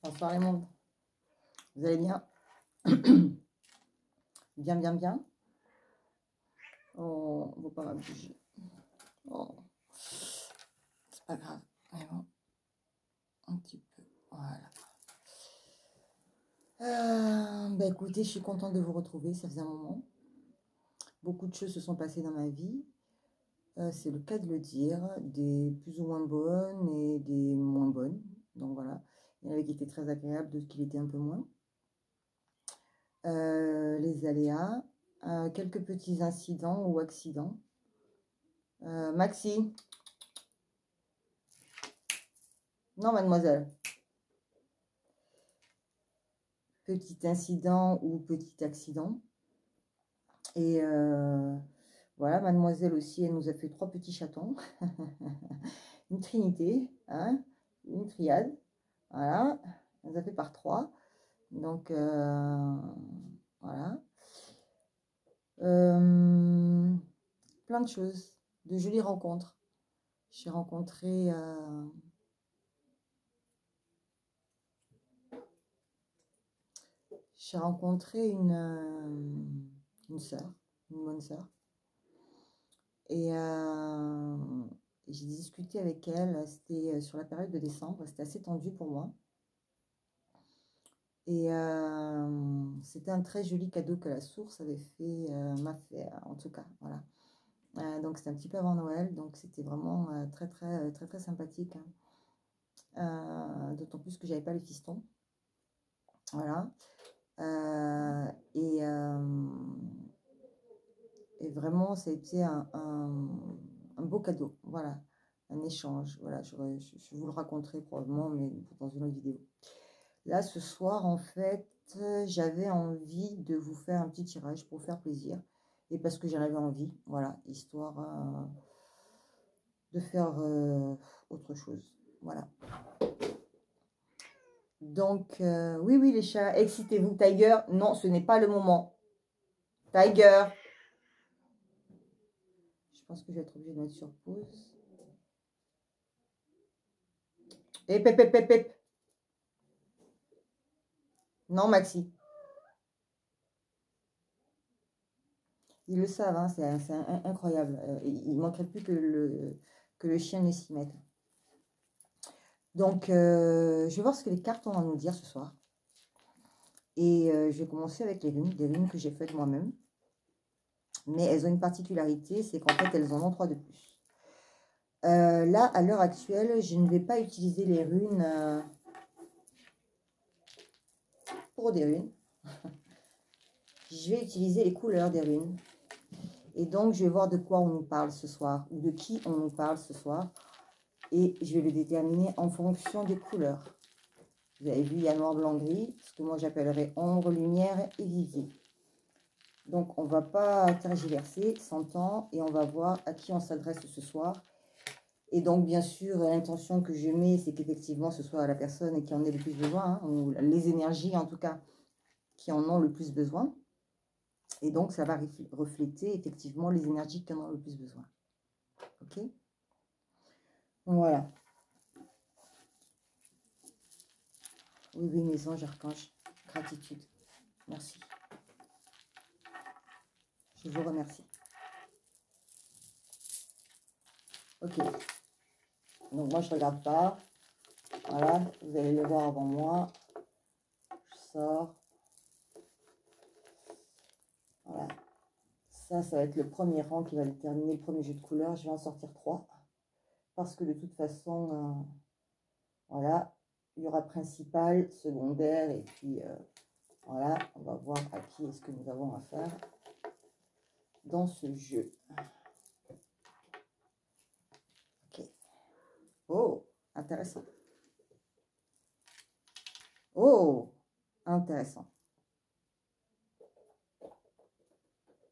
Bonsoir les mondes. Vous allez bien? Bien, bien, bien. Oh, on ne va pas m'abuser. Oh, c'est pas grave. Vraiment, un petit peu. Voilà. Bah écoutez, je suis contente de vous retrouver. Ça faisait un moment. Beaucoup de choses se sont passées dans ma vie. C'est le cas de le dire. Des plus ou moins bonnes et des moins bonnes. Donc voilà. Il y en avait qui étaient très agréables, d'autres qui l'étaient un peu moins. Les aléas. Quelques petits incidents ou accidents. Maxi. Non, mademoiselle. Petit incident ou petit accident. Et voilà, mademoiselle aussi, elle nous a fait 3 petits chatons. Une trinité, hein, une triade. Voilà, elle nous a fait par 3. Donc, voilà. Plein de choses, de jolies rencontres. J'ai rencontré... une sœur, une bonne sœur. Et j'ai discuté avec elle, c'était sur la période de décembre, c'était assez tendu pour moi. Et c'était un très joli cadeau que la source avait fait, m'a fait en tout cas, voilà. Donc c'était un petit peu avant Noël, donc c'était vraiment très, très, très, très sympathique, hein. D'autant plus que j'avais pas les fistons, voilà. Et vraiment, ça a été un beau cadeau, voilà, un échange. Voilà, je vous le raconterai probablement, mais dans une autre vidéo. Là, ce soir, en fait, j'avais envie de vous faire un petit tirage pour faire plaisir. Et parce que j'en avais envie, voilà, histoire de faire autre chose. Voilà. Donc, oui, oui, les chats, excitez-vous. Tiger, non, ce n'est pas le moment. Tiger. Je pense que je vais être obligée de mettre sur pause. Et pep, pep, pep, pep. Non, Maxi. Ils le savent, hein, c'est incroyable. Il ne manquerait plus que le chien ne s'y mette. Donc, je vais voir ce que les cartes ont à nous dire ce soir. Et je vais commencer avec les runes, des runes que j'ai faites moi-même. Mais elles ont une particularité, c'est qu'en fait, elles en ont 3 de plus. Là, à l'heure actuelle, je ne vais pas utiliser les runes pour des runes. Je vais utiliser les couleurs des runes. Et donc, je vais voir de quoi on nous parle ce soir, ou de qui on nous parle ce soir. Et je vais le déterminer en fonction des couleurs. Vous avez vu, il y a noir, blanc, gris, ce que moi j'appellerais ombre, lumière et visible. Donc, on ne va pas tergiverser, s'entend, et on va voir à qui on s'adresse ce soir. Et donc, bien sûr, l'intention que je mets, c'est qu'effectivement, ce soit la personne qui en ait le plus besoin, hein, ou les énergies, en tout cas, qui en ont le plus besoin. Et donc, ça va refléter, effectivement, les énergies qui en ont le plus besoin. OK? Voilà. Oui, oui, mes anges, archanges, gratitude. Merci. Je vous remercie. Ok. Donc, moi, je ne regarde pas. Voilà, vous allez le voir avant moi. Je sors. Voilà. Ça va être le premier rang qui va déterminer le premier jeu de couleurs. Je vais en sortir 3. Parce que de toute façon, voilà, il y aura principal, secondaire, et puis voilà, on va voir à qui est-ce que nous avons affaire dans ce jeu. Ok. Oh, intéressant. Oh, intéressant.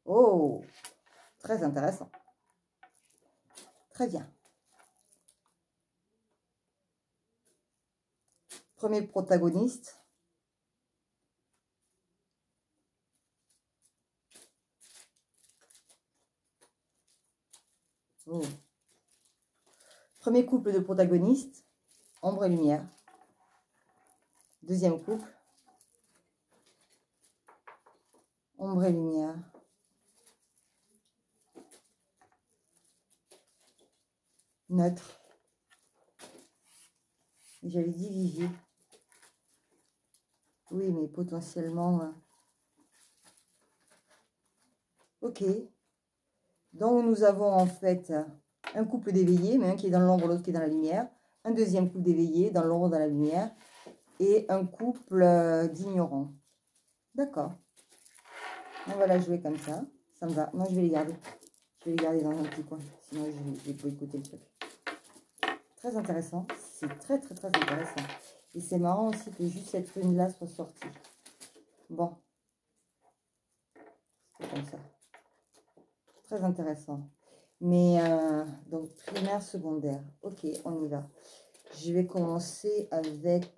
Oh, très intéressant. Très bien. Premier protagoniste. Oh. Premier couple de protagonistes, ombre et lumière. Deuxième couple. Ombre et lumière. Neutre. J'avais dit Vivier. Oui, mais potentiellement... Ok. Donc, nous avons en fait un couple d'éveillés, mais un qui est dans l'ombre, l'autre qui est dans la lumière. Un deuxième couple d'éveillés, dans l'ombre, dans la lumière. Et un couple d'ignorants. D'accord. On va la jouer comme ça. Ça me va. Non, je vais les garder. Je vais les garder dans un petit coin. Sinon, je vais boycotter le truc. Très intéressant. C'est très, très, très intéressant. Et c'est marrant aussi que juste cette lune-là soit sortie. Bon. C'est comme ça. Très intéressant. Mais, donc, primaire, secondaire. Ok, on y va. Je vais commencer avec...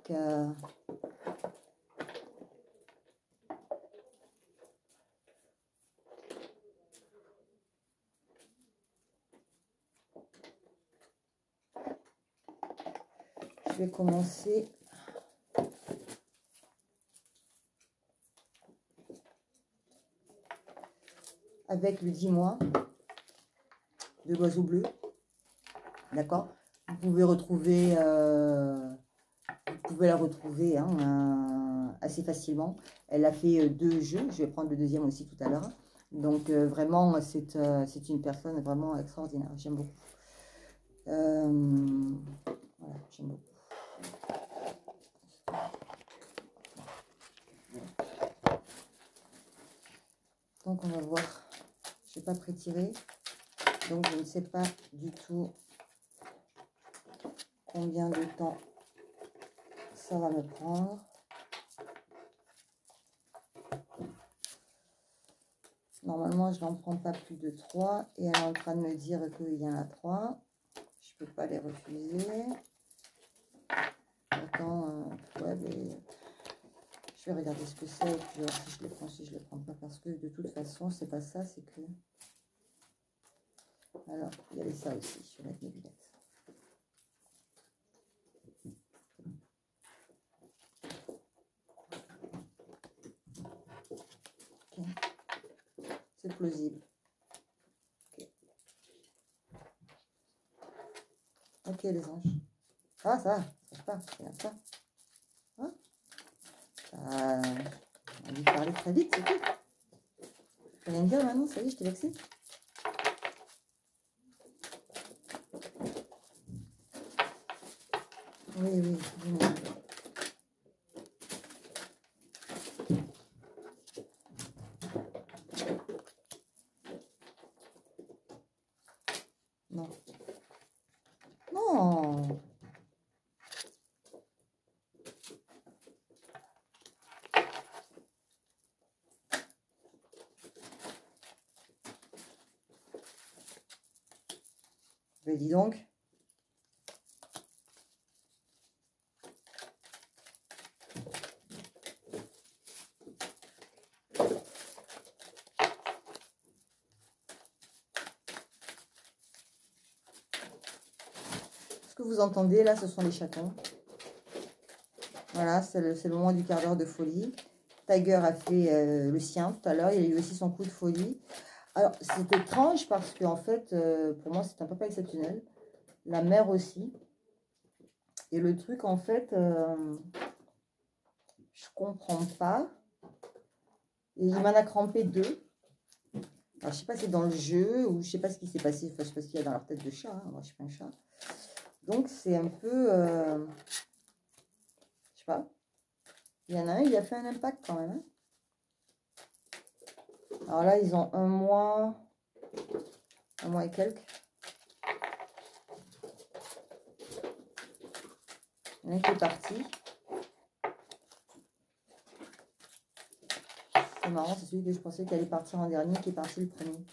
je vais commencer... avec le 10 mois de l'oiseau bleu. D'accord? Vous pouvez retrouver... vous pouvez la retrouver assez facilement. Elle a fait 2 jeux. Je vais prendre le deuxième aussi tout à l'heure. Donc, vraiment, c'est une personne vraiment extraordinaire. J'aime beaucoup. Voilà, j'aime beaucoup. Donc, on va voir. Je n'ai pas pré-tiré. Donc, je ne sais pas du tout combien de temps ça va me prendre. Normalement, je n'en prends pas plus de 3. Et elle est en train de me dire qu'il y en a 3. Je ne peux pas les refuser. Pourtant, ouais, mais je vais regarder ce que c'est. Et puis, si je les prends, si je les prends pas. Parce que de toute façon, c'est pas ça, c'est que... Alors, il y avait ça aussi. Je vais mettre mes lunettes. Okay. C'est plausible. Ok, les anges. Ah, ça marche pas. Regarde ça. Hein, on a dû parler très vite, c'est tout. Tu viens de dire maintenant, ça y est, je t'ai vexé. Oui, oui, oui. Non. Non. Ben, dis donc. Ce que vous entendez là, ce sont les chatons. Voilà, c'est le moment du quart d'heure de folie. Tiger a fait le sien tout à l'heure. Il a eu aussi son coup de folie. Alors, c'est étrange parce que en fait, pour moi, c'est un peu pas exceptionnel. La mère aussi. Et le truc, en fait, je comprends pas. Et il m'en a crampé 2. Alors, je sais pas si c'est dans le jeu ou je sais pas ce qui s'est passé. Enfin, je sais pas ce qu'il y a dans leur tête de chat. Hein. Moi, je suis pas un chat. Donc, c'est un peu... je sais pas. Il y en a un, il a fait un impact quand même. Hein. Alors là, ils ont un mois et quelques. Il y en a un qui est parti. C'est marrant, c'est celui que je pensais qu'il allait partir en dernier qui est parti le premier.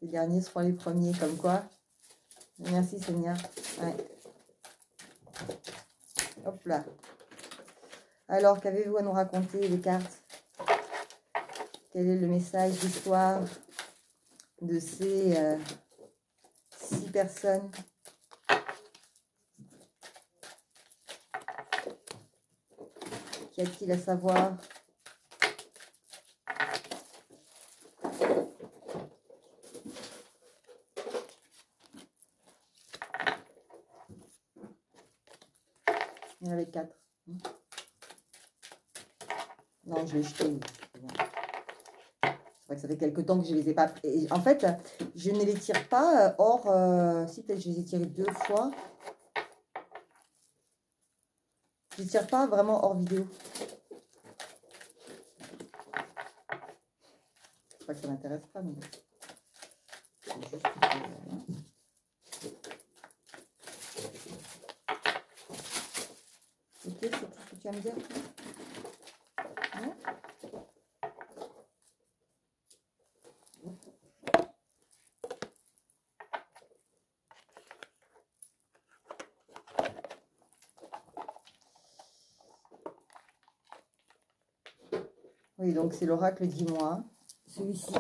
Les derniers seront les premiers, comme quoi. Merci Seigneur. Ouais. Hop là. Alors, qu'avez-vous à nous raconter, les cartes? Quel est le message, l'histoire de ces 6 personnes? Qu'y a-t-il à savoir? Il y en avait 4. Non, je l'ai jeté. C'est vrai que ça fait quelques temps que je ne les ai pas... Et en fait, je ne les tire pas hors... si, peut-être je les ai tirés 2 fois. Je ne les tire pas vraiment hors vidéo. C'est pas que ça ne m'intéresse pas, mais... C'est juste que... Ok, c'est tout ce que tu vas me dire. Non ? Oui, donc c'est l'oracle 10 mois. Celui-ci.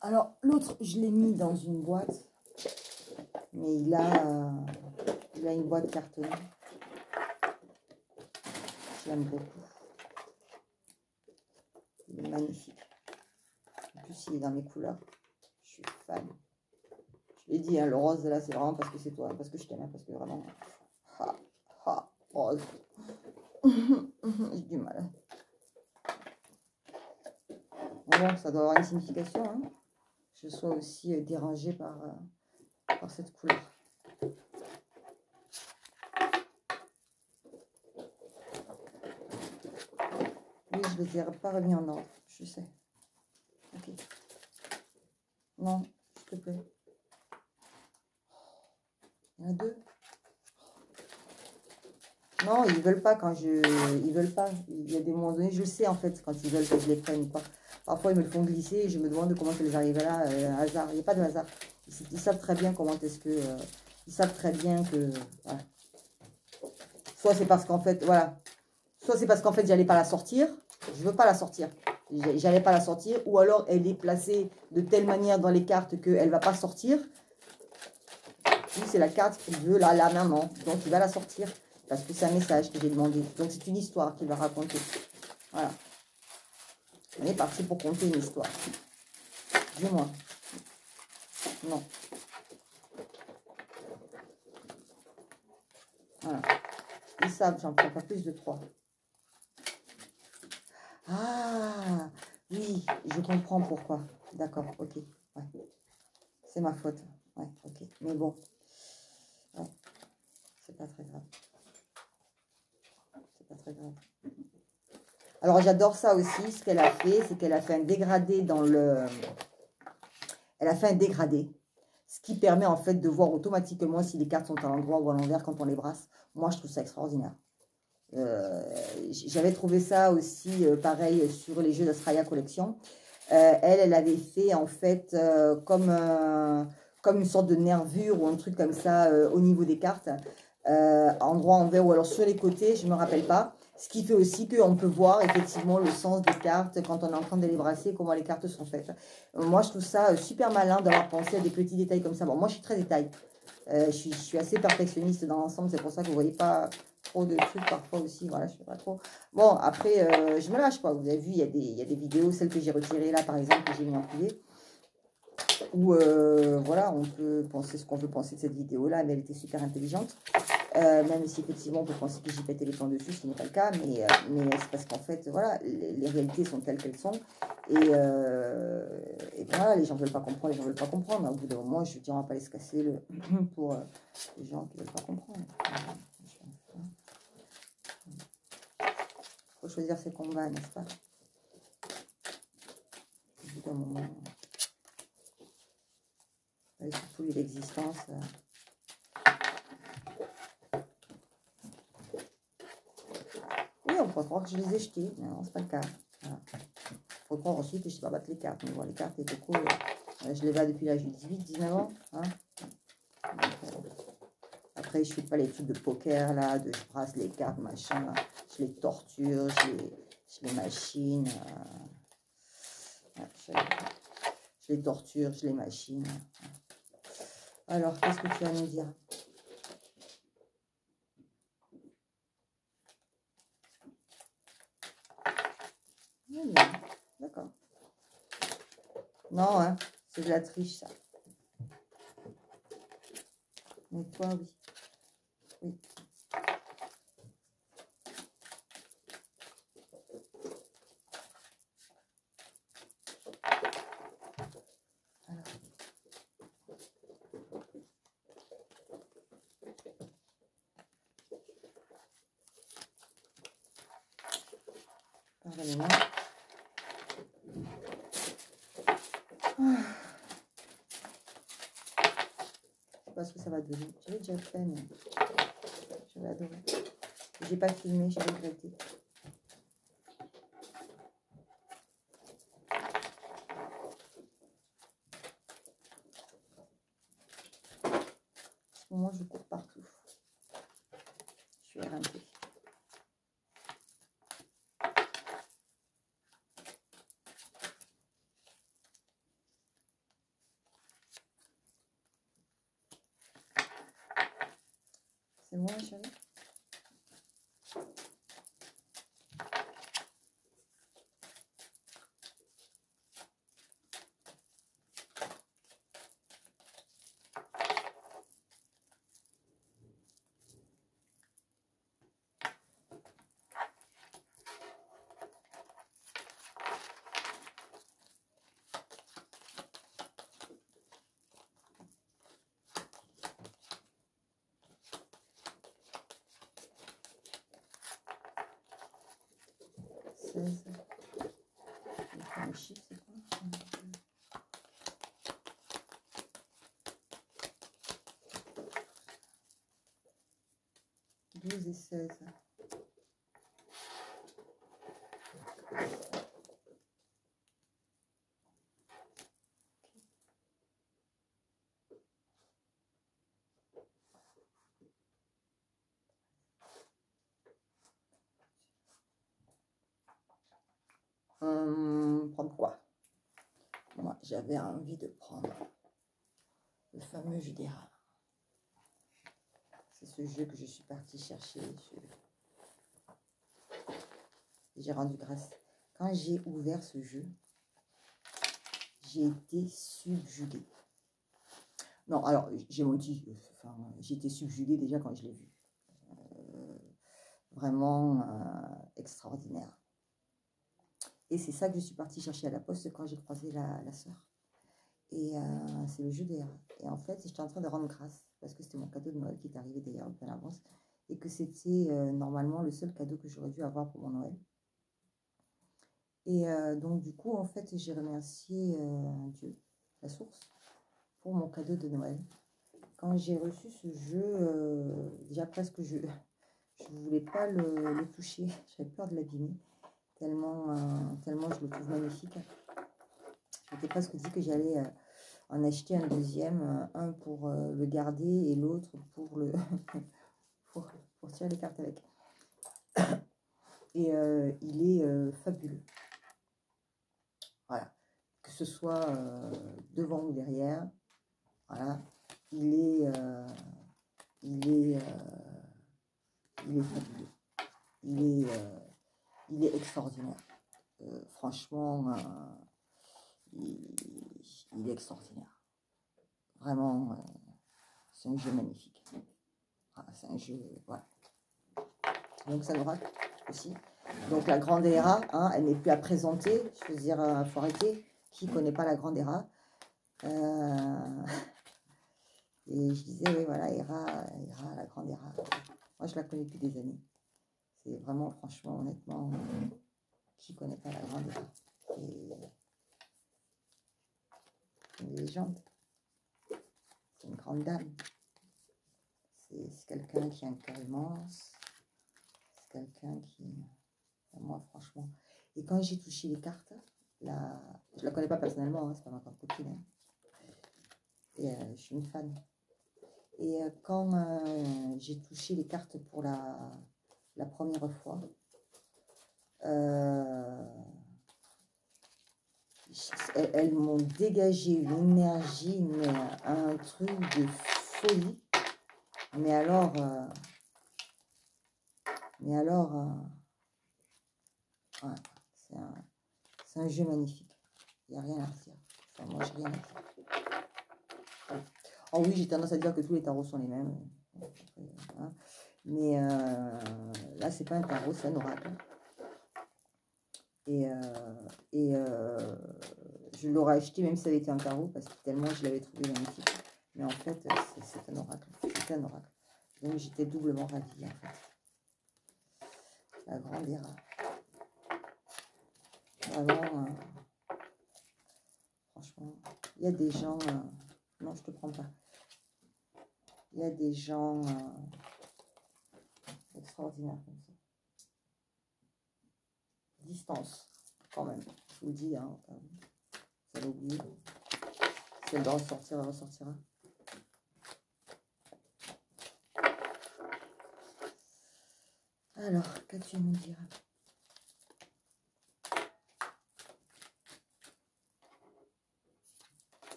Alors, l'autre, je l'ai mis dans une boîte. Mais il a une boîte cartonnée. J'aime beaucoup. Il est magnifique. En plus, il est dans mes couleurs. Je suis fan. Je l'ai dit, hein, le rose, là, c'est vraiment parce que c'est toi. Parce que je t'aime, parce que vraiment... rose. J'ai du mal. Bon, ça doit avoir une signification. Hein. Je sois aussi dérangée par cette couleur. Oui, je ne les ai pas remis en ordre. Je sais. Ok. Non, s'il te plaît. Il y en a 2. Non, ils veulent pas quand je... Ils veulent pas. Il y a des moments donnés, je sais en fait quand ils veulent que je les prenne ou pas. Parfois, ils me le font glisser et je me demande comment ça les arrive là. Hasard. Il n'y a pas de hasard. Ils savent très bien comment est-ce que... ils savent très bien que... Voilà. Soit c'est parce qu'en fait... Voilà. Soit c'est parce qu'en fait, j'allais pas la sortir. Je veux pas la sortir. J'allais pas la sortir. Ou alors, elle est placée de telle manière dans les cartes qu'elle va pas sortir. Oui, c'est la carte qu'il veut, là, la maman. Donc, il va la sortir. Parce que c'est un message que j'ai demandé. Donc, c'est une histoire qu'il va raconter. Voilà. On est parti pour compter une histoire. Dis-moi. Non. Voilà. Ils savent, j'en prends pas plus de 3. Ah, oui, je comprends pourquoi. D'accord, ok. Ouais. C'est ma faute. Ouais, ok. Mais bon. Ouais. C'est pas très grave. C'est pas très grave. Alors, j'adore ça aussi. Ce qu'elle a fait, c'est qu'elle a fait un dégradé dans le... Elle a fait un dégradé. Ce qui permet en fait de voir automatiquement si les cartes sont à l'endroit ou à l'envers quand on les brasse. Moi, je trouve ça extraordinaire. J'avais trouvé ça aussi pareil sur les jeux d'Astraya Collection. Elle avait fait en fait comme une sorte de nervure ou un truc comme ça au niveau des cartes. Endroit envers ou alors sur les côtés, je ne me rappelle pas. Ce qui fait aussi qu'on peut voir effectivement le sens des cartes quand on est en train de les brasser, comment les cartes sont faites. Moi, je trouve ça super malin d'avoir pensé à des petits détails comme ça. Bon, moi, je suis très détail. Je suis assez perfectionniste dans l'ensemble. C'est pour ça que vous ne voyez pas trop de trucs parfois aussi. Voilà, je ne sais pas trop. Bon, après, je me lâche, quoi. Vous avez vu, il y a des vidéos, celles que j'ai retirées là, par exemple, que j'ai mis en privé. Où, voilà, on peut penser ce qu'on veut penser de cette vidéo-là, mais elle était super intelligente. Même si effectivement on peut penser que j'ai pété les plombs dessus, ce n'est pas le cas, mais c'est parce qu'en fait, voilà, les réalités sont telles qu'elles sont, et voilà, les gens ne veulent pas comprendre, les gens ne veulent pas comprendre. Au bout d'un moment, je dis, on ne va pas les se casser pour les gens qui ne veulent pas comprendre. Il faut choisir ses combats, n'est-ce pas? Au bout d'un moment, avec surtout l'existence... Oui, on pourrait croire que je les ai jetés, mais non, c'est pas le cas. Voilà. Il faut croire aussi que je ne sais pas battre les cartes. Mais bon, les cartes étaient cool. Je les bats depuis l'âge de 18-19 ans. Hein. Donc, après, je ne fais pas les trucs de poker, là, de je brasse les cartes, machin. Je les torture, je les machine. Je les torture, je les machine. Alors, qu'est-ce que tu vas nous dire? Non, hein, c'est de la triche, ça. Mais toi, oui. Oui. Alors. Pardonnez-moi. Je sais pas ce que ça va donner. J'avais déjà fait, mais j'avais adoré. J'ai pas filmé, j'ai regretté. En ce moment, je cours partout. Je suis éreintée. C'est bon, chérie? Le chiffre, c'est quoi? 12 et 16. Prendre quoi? Moi, j'avais envie de prendre le fameux jus d'érable. C'est ce jeu que je suis partie chercher. J'ai rendu grâce. Quand j'ai ouvert ce jeu, j'ai été subjuguée. Non, alors, j'ai menti. Enfin, j'ai été subjuguée déjà quand je l'ai vu. Vraiment extraordinaire. Et c'est ça que je suis partie chercher à la poste quand j'ai croisé la sœur. Et c'est le jeu d'érable. Et en fait, j'étais en train de rendre grâce parce que c'était mon cadeau de Noël qui est arrivé d'ailleurs bien à l'avance. Et que c'était normalement le seul cadeau que j'aurais dû avoir pour mon Noël. Et donc, du coup, en fait, j'ai remercié Dieu, la source, pour mon cadeau de Noël. Quand j'ai reçu ce jeu, déjà presque je ne voulais pas le toucher. J'avais peur de l'abîmer, tellement je le trouve magnifique. Je m'étais presque dit que j'allais en acheter un deuxième, un pour le garder et l'autre pour le pour tirer les cartes avec. Et il est fabuleux. Voilà. Que ce soit devant ou derrière. Voilà. Il est fabuleux. Il est extraordinaire. Franchement, il est extraordinaire. Vraiment, c'est un jeu magnifique. Voilà, c'est un jeu, voilà. Donc ça nous rate aussi. Donc la grande Hera, hein, elle n'est plus à présenter. Je veux dire, il faut arrêter. Qui ne connaît pas la grande Hera? Et je disais, oui, voilà, Hera, la grande Hera. Moi, je la connais depuis des années. C'est vraiment, franchement, honnêtement, qui ne connaît pas la grande Hera? C'est une légende. C'est une grande dame. C'est quelqu'un qui a un cœur immense. C'est quelqu'un qui... Moi, franchement... Et quand j'ai touché les cartes, je ne la connais pas personnellement, hein, c'est pas ma grande copine. Hein. Et je suis une fan. Et quand j'ai touché les cartes pour la première fois, elles m'ont dégagé une énergie, mais un truc de folie. Mais alors, ouais, c'est un jeu magnifique. Il n'y a rien à redire. Moi, j'ai rien à dire. Voilà. Oh oui, j'ai tendance à dire que tous les tarots sont les mêmes. Hein. Mais là, c'est pas un tarot, c'est un oracle. Et je l'aurais acheté même si ça avait été un tarot, parce que tellement je l'avais trouvé magnifique. Mais en fait, c'est un oracle. C'est un oracle. Donc j'étais doublement ravie, en fait. La grande erreur. Vraiment, franchement, il y a des gens... non, je te prends pas. Il y a des gens extraordinaires comme ça. Distance, quand même. Je vous le dis, hein. Ça l'oublie. Si elle doit ressortir, elle ressortira. Alors, qu'as-tu à nous dire?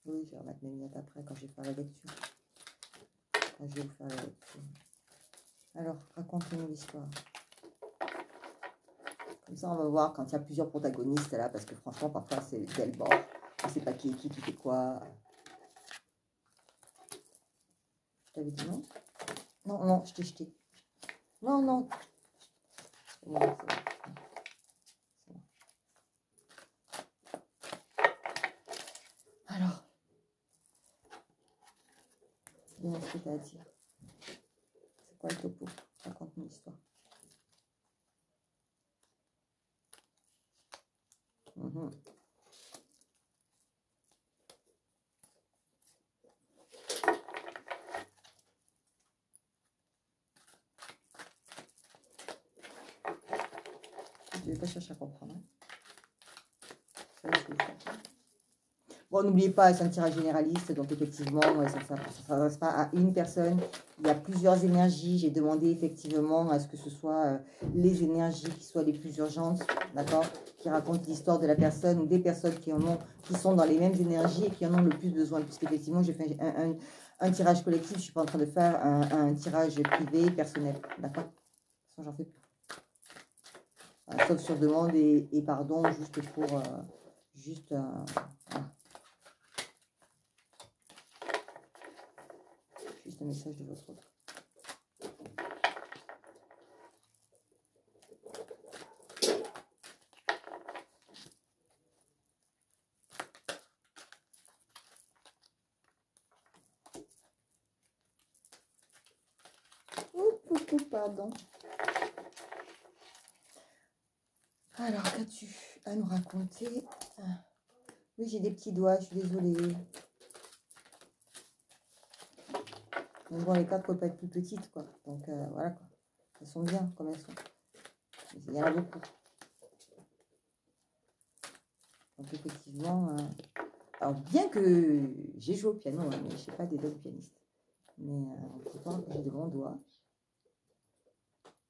Oui, je vais remettre mes lunettes après quand je vais faire la lecture. Quand je vais vous faire la lecture. Alors, raconte-nous l'histoire. Comme ça, on va voir quand il y a plusieurs protagonistes là, parce que franchement, parfois, c'est tel bord. On ne sait pas qui est qui fait quoi. Je t'avais dit non? Non, non, je t'ai jeté. Non, non. Non, c'est bon. C'est bon. Alors, dis-moi ce que tu as à dire. C'est quoi le topo? Raconte-nous l'histoire. Je ne vais pas chercher à comprendre. Hein. Bon, n'oubliez pas, c'est un tirage généraliste, donc effectivement, ça ne s'adresse pas à une personne. Il y a plusieurs énergies. J'ai demandé effectivement à ce que ce soit les énergies qui soient les plus urgentes, d'accord, qui racontent l'histoire de la personne ou des personnes qui sont dans les mêmes énergies et qui en ont le plus besoin. Puisqu'effectivement, j'ai fait un tirage collectif, je ne suis pas en train de faire un tirage privé, personnel, d'accord. De toute façon, j'en fais plus. Sauf sur demande et pardon, juste pour... voilà. Juste un message de votre autre. Pardon. Alors, qu'as-tu à nous raconter? Oui, j'ai des petits doigts, je suis désolée. Mais bon, les cartes ne peuvent pas être plus petites, quoi. Donc, voilà, quoi. Elles sont bien, comme elles sont. Il y en a beaucoup. Donc, effectivement... alors, bien que j'ai joué au piano, hein, mais je ne sais pas des doigts de pianiste. Mais en tout cas, j'ai de bons doigts.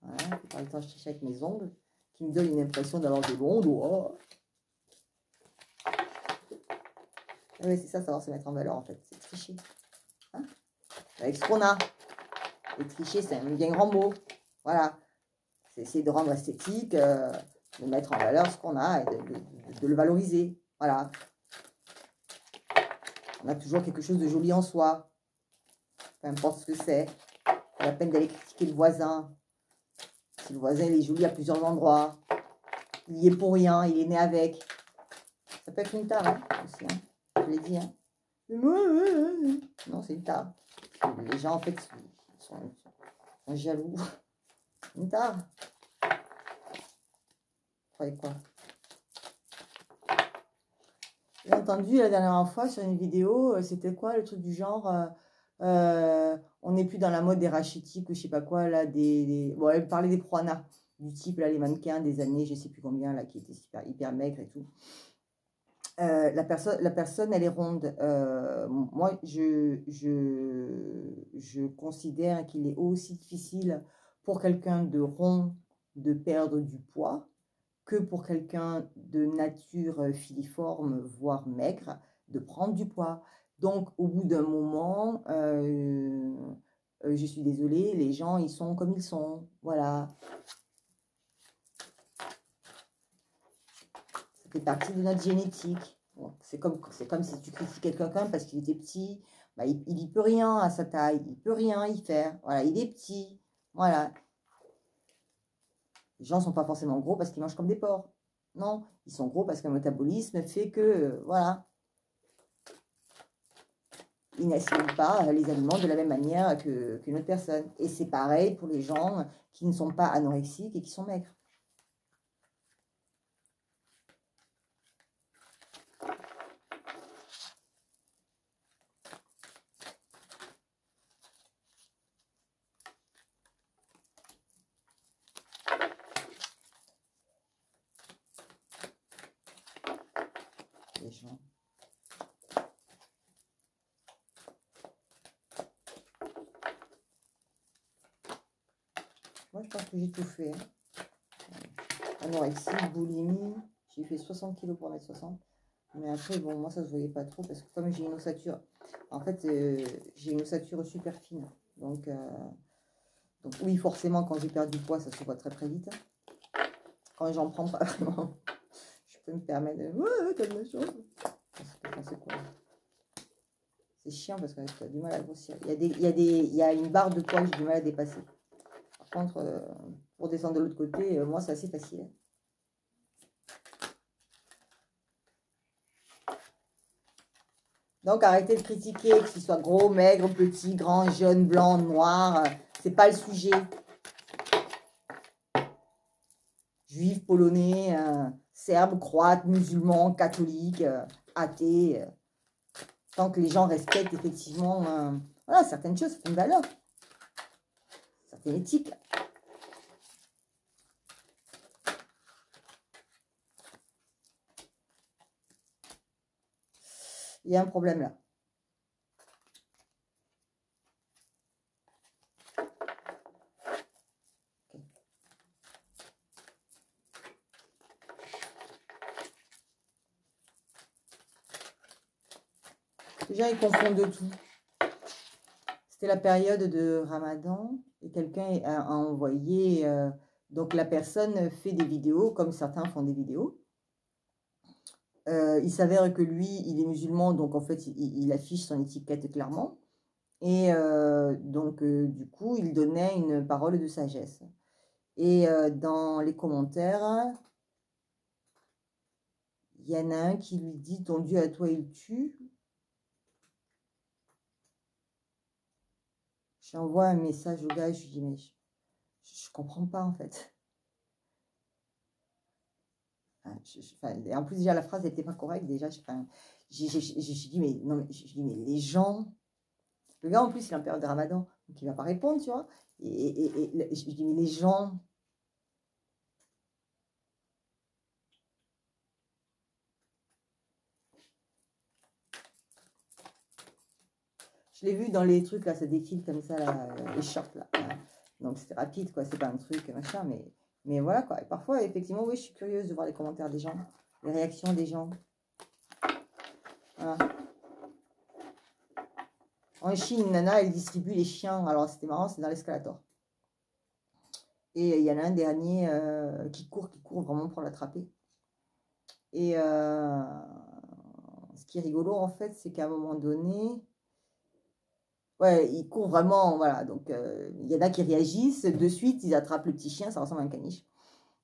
Voilà, par le temps, je triche avec mes ongles, qui me donnent une impression d'avoir des bons doigts. Oui, c'est ça, savoir se mettre en valeur, en fait. C'est tricher. Hein, avec ce qu'on a. Et tricher, c'est un bien grand mot. Voilà. C'est essayer de rendre esthétique, de mettre en valeur ce qu'on a et de le valoriser. Voilà. On a toujours quelque chose de joli en soi. Peu importe ce que c'est. Pas la peine d'aller critiquer le voisin. Si le voisin il est joli à plusieurs endroits, il y est pour rien, il est né avec. Ça peut être une tare, hein, aussi, hein. Je l'ai dit, hein. Non, c'est une tare. Les gens, en fait, sont jaloux. Une tare. Vous croyez quoi? J'ai entendu la dernière fois sur une vidéo, c'était quoi le truc du genre on n'est plus dans la mode des rachitiques ou je sais pas quoi, là, bon, elle parlait des proanas, du type, là, les mannequins des années, je sais plus combien, là, qui étaient hyper maigres et tout. La personne, elle est ronde. Moi, je considère qu'il est aussi difficile pour quelqu'un de rond de perdre du poids que pour quelqu'un de nature filiforme, voire maigre, de prendre du poids. Donc, au bout d'un moment, je suis désolée, les gens, ils sont comme ils sont. Voilà. Ça fait partie de notre génétique. Bon, c'est comme si tu critiques quelqu'un parce qu'il était petit. Bah, il n'y peut rien à sa taille. Il peut rien y faire. Voilà, il est petit. Voilà. Les gens ne sont pas forcément gros parce qu'ils mangent comme des porcs. Non, ils sont gros parce qu'un métabolisme fait que, voilà, ils n'assimilent pas les aliments de la même manière qu'une autre personne. Et c'est pareil pour les gens qui ne sont pas anorexiques et qui sont maigres. Les gens. Moi, je pense que j'ai tout fait. Anorexie, boulimie. J'ai fait 60 kg pour 1m60. Mais après, bon, moi, ça se voyait pas trop parce que comme j'ai une ossature, en fait, j'ai une ossature super fine. Donc oui, forcément, quand j'ai perdu du poids, ça se voit très très vite. Quand j'en prends pas vraiment, je peux me permettre de... Ouais, quelle chose. C'est quoi? C'est chiant parce que tu as du mal à grossir. Il y a une barre de poids que j'ai du mal à dépasser. Par contre, pour descendre de l'autre côté, moi, c'est assez facile. Donc, arrêtez de critiquer, que ce soit gros, maigre, petit, grand, jaune, blanc, noir. C'est pas le sujet. Juifs, polonais, serbes, croates, musulmans, catholiques, athées. Tant que les gens respectent effectivement voilà, certaines choses, certaines valeurs, certaines éthiques. Il y a un problème là. Les gens, ils confondent tout. C'était la période de Ramadan et quelqu'un a envoyé... donc, la personne fait des vidéos, comme certains font des vidéos. Il s'avère que lui, il est musulman, donc en fait, il affiche son étiquette clairement. Et donc, du coup, il donnait une parole de sagesse. Et dans les commentaires, il y en a un qui lui dit « Ton Dieu à toi, il tue ». J'envoie un message au gars et je lui dis « Mais je comprends pas, en fait. » Et en plus, déjà, la phrase n'était pas correcte. Déjà, j'ai dit « Mais non, mais les gens... » Le gars, en plus, il est en période de Ramadan, donc il ne va pas répondre, tu vois. Et je lui dis « Mais les gens... » Je l'ai vu dans les trucs, là, ça défile comme ça, là, les shorts, là. Donc, c'était rapide, quoi. C'est pas un truc, machin, mais voilà, quoi. Et parfois, effectivement, oui, je suis curieuse de voir les commentaires des gens, les réactions des gens. Voilà. En Chine, une nana, elle distribue les chiens. Alors, c'était marrant, c'est dans l'escalator. Et il y en a un dernier qui court vraiment pour l'attraper. Et ce qui est rigolo, en fait, c'est qu'à un moment donné... Ouais, il court vraiment, voilà. Donc, il y en a qui réagissent. De suite, ils attrapent le petit chien, ça ressemble à un caniche.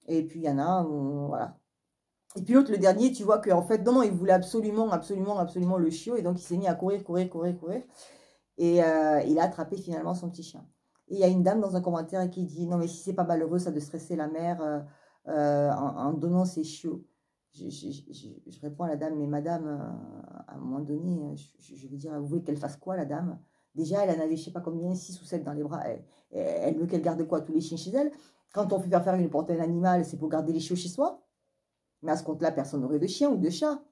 Et puis, il y en a, voilà. Et puis l'autre, le dernier, tu vois qu'en fait, non, il voulait absolument le chiot. Et donc, il s'est mis à courir. Et il a attrapé finalement son petit chien. Et il y a une dame dans un commentaire qui dit « Non, mais si c'est pas malheureux, ça de stresser la mère en donnant ses chiots. » Je réponds à la dame « Mais madame, à un moment donné, je veux dire, vous voulez qu'elle fasse quoi, la dame? Déjà, elle en avait, je sais pas combien, 6 ou 7 dans les bras. Elle veut qu'elle garde quoi? Tous les chiens chez elle? Quand on fait faire une portée à un animal, c'est pour garder les chiots chez soi. Mais à ce compte-là, personne n'aurait de chien ou de chat.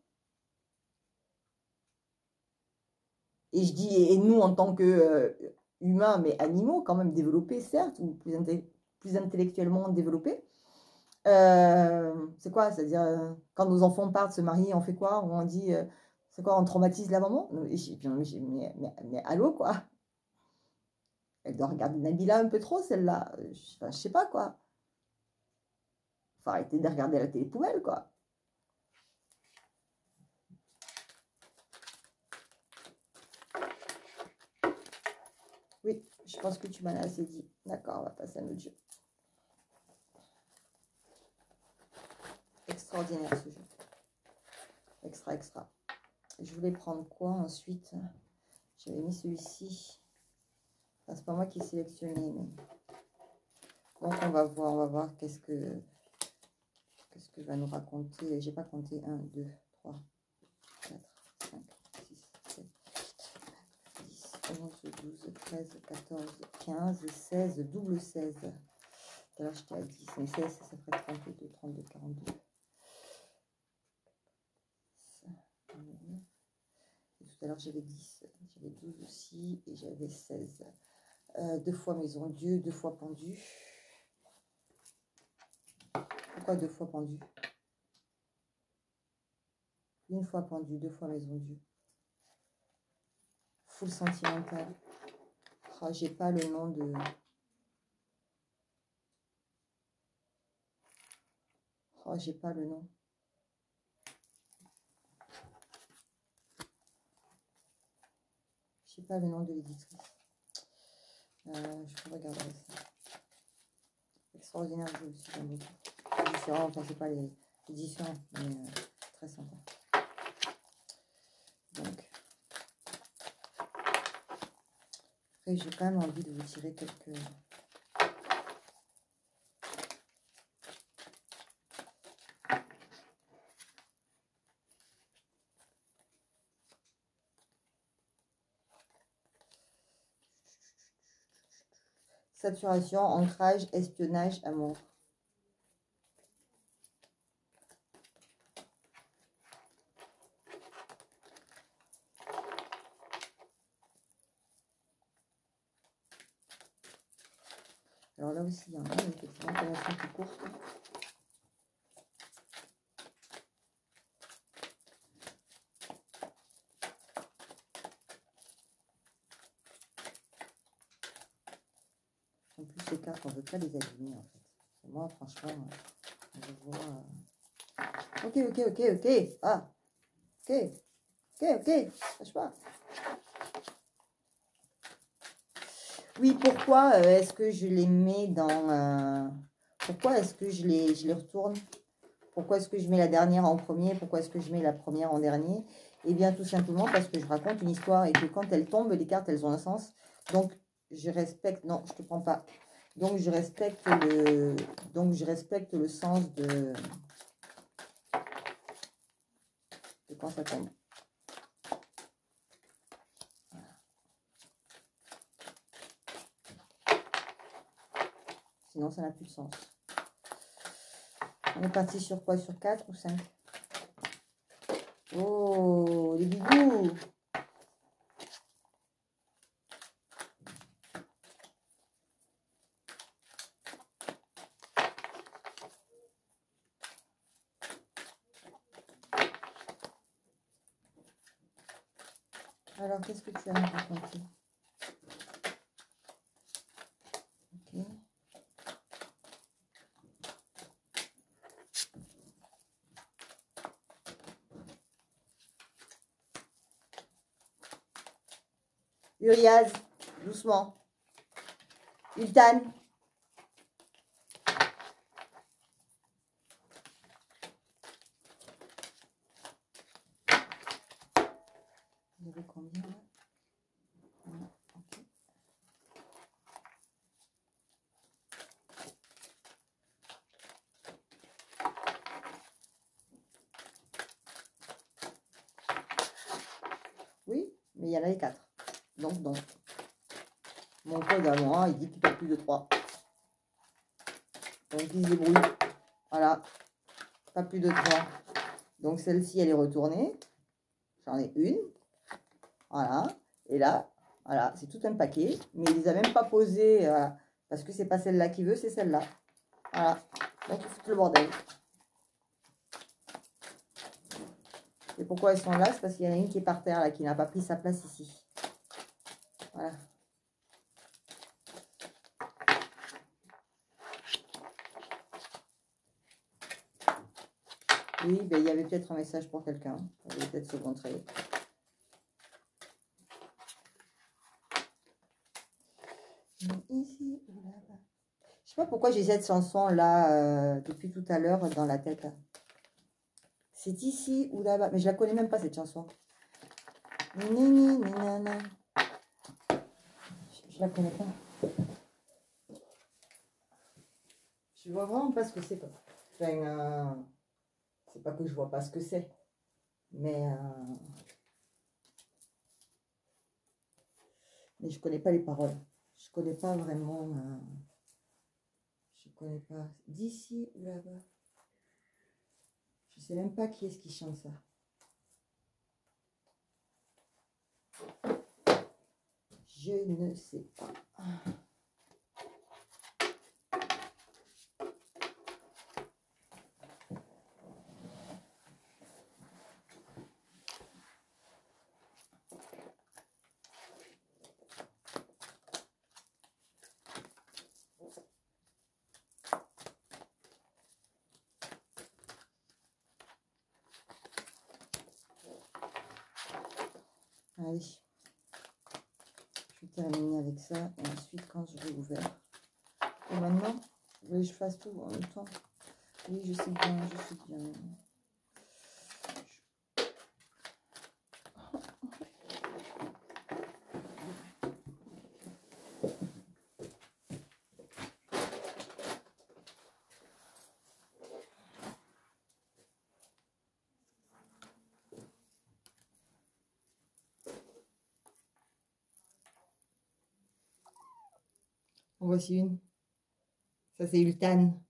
Et je dis, et nous, en tant que humains, mais animaux, quand même développés, certes, ou plus intellectuellement développés, c'est quoi? C'est-à-dire, quand nos enfants partent se marier, on fait quoi? On dit, c'est quoi? On traumatise la maman? Mais allô, quoi? Elle doit regarder Nabila un peu trop, celle-là. Je sais pas, quoi. Faut arrêter de regarder la télé poubelle, quoi. Oui, je pense que tu m'en as assez dit. D'accord, on va passer à notre jeu. Extraordinaire ce jeu. Extra, extra. Je voulais prendre quoi ensuite? J'avais mis celui-ci. Enfin, c'est pas moi qui ai sélectionné. Mais... donc on va voir qu'est-ce que va nous raconter. J'ai pas compté 1, 2, 3, 4, 5, 6, 7, 10, 11, 12, 13, 14, 15, 16, double 16. Tout à l'heure j'étais à 10, mais 16, ça ferait 32, 32, 42. Et tout à l'heure j'avais 10, j'avais 12 aussi, et j'avais 16. 2 fois maison Dieu, 2 fois pendu. Pourquoi 2 fois pendu? Une fois pendu, 2 fois maison Dieu. Full sentimental. Oh, j'ai pas le nom de... oh, j'ai pas le nom. J'ai pas le nom de l'éditrice. Je regarderai ça. Extraordinaire jeu aussi, j'aime beaucoup. Différent, enfin c'est pas les éditions, mais très sympa. Donc, après j'ai quand même envie de vous tirer quelques... saturation, ancrage, espionnage, amour. Alors là aussi, il y en a une effectivement relation plus courte. En plus, ces cartes, on ne veut pas les aligner en fait. Moi, franchement, je vois... Ok, ok, ok, ok. Ah, ok, ok, ok. Lâche pas. Oui, pourquoi est-ce que je les mets dans... pourquoi est-ce que je les retourne? Pourquoi est-ce que je mets la dernière en premier? Pourquoi est-ce que je mets la première en dernier? Eh bien, tout simplement parce que je raconte une histoire et que quand elles tombent, les cartes, elles ont un sens. Donc, je respecte... non, je ne te prends pas. Donc, je respecte le sens de quand ça tombe. Sinon, ça n'a plus de sens. On est parti sur quoi? Sur 4 ou 5? Oh, les bidous! Alors, qu'est-ce que tu as à me raconter? Ok. Uriaz, doucement. Ultan. Vous avez combien là? Voilà, ok. Oui, mais il y en a les 4. Donc. Mon code à moi, il dit qu'il n'y a plus de 3. Donc, il se débrouille. Voilà. Pas plus de 3. Donc, celle-ci, elle est retournée. J'en ai une. Voilà. Et là, voilà, c'est tout un paquet. Mais il les a même pas posés parce que c'est pas celle-là qui veut, c'est celle-là. Voilà. Donc, il fout le bordel. Et pourquoi elles sont là? C'est parce qu'il y en a une qui est par terre, là, qui n'a pas pris sa place ici. Voilà. Oui, ben, il y avait peut-être un message pour quelqu'un. Ça va peut-être se montrer. Ici ou là-bas. Je sais pas pourquoi j'ai cette chanson là depuis tout à l'heure dans la tête. C'est ici ou là-bas. Mais je la connais même pas cette chanson. Nini, ninana. Je la connais pas. Je vois vraiment pas ce que c'est. Enfin, c'est pas que je vois pas ce que c'est. Mais je connais pas les paroles. Je connais pas vraiment. Je connais pas. D'ici ou là-bas. Je sais même pas qui est-ce qui chante ça. Je ne sais pas. Allez, je vais terminer avec ça. Et ensuite, quand je vais ouvert. Et maintenant, vous voulez que je fasse tout en même temps? Oui, je sais bien, je sais bien. En voici une. Ça, c'est Ultan.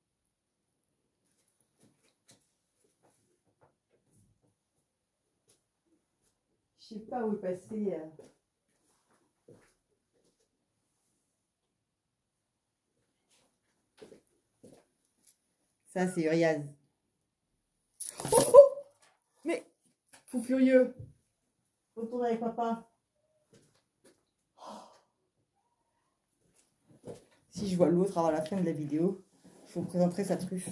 Je sais pas où est passé. Ça, c'est Uriaz. Oh, oh, mais, fou furieux. Retourne avec papa. Si je vois l'autre avant la fin de la vidéo, je vous présenterai sa truffe.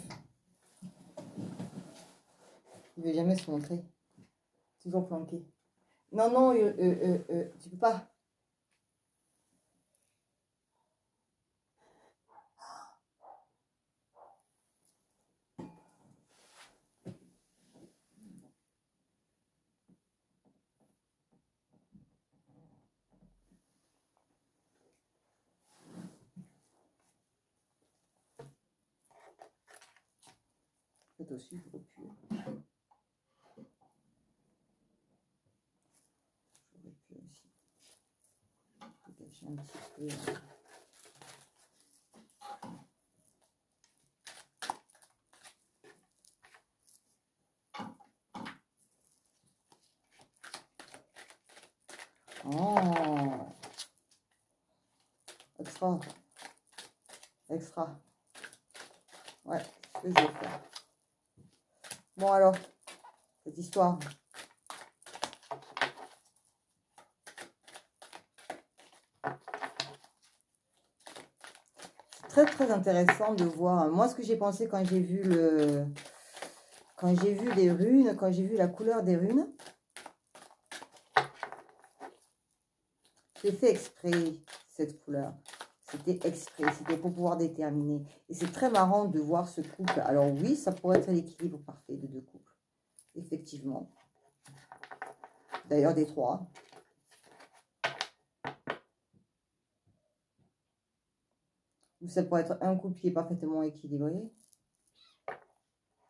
Il ne veut jamais se montrer. Toujours planqué. Non, non, tu peux pas. Peut-être aussi, je recule. Je recule aussi. Dégager un petit peu. Oh, extra, extra. Ouais, c'est ce que je vais faire. Bon alors, cette histoire. C'est très très intéressant de voir. Moi, ce que j'ai pensé quand j'ai vu les runes, quand j'ai vu la couleur des runes, c'est fait exprès cette couleur. C'était exprès, c'était pour pouvoir déterminer. Et c'est très marrant de voir ce couple. Alors oui, ça pourrait être l'équilibre parfait de deux couples. Effectivement. D'ailleurs, des trois. Ou ça pourrait être un couple qui est parfaitement équilibré.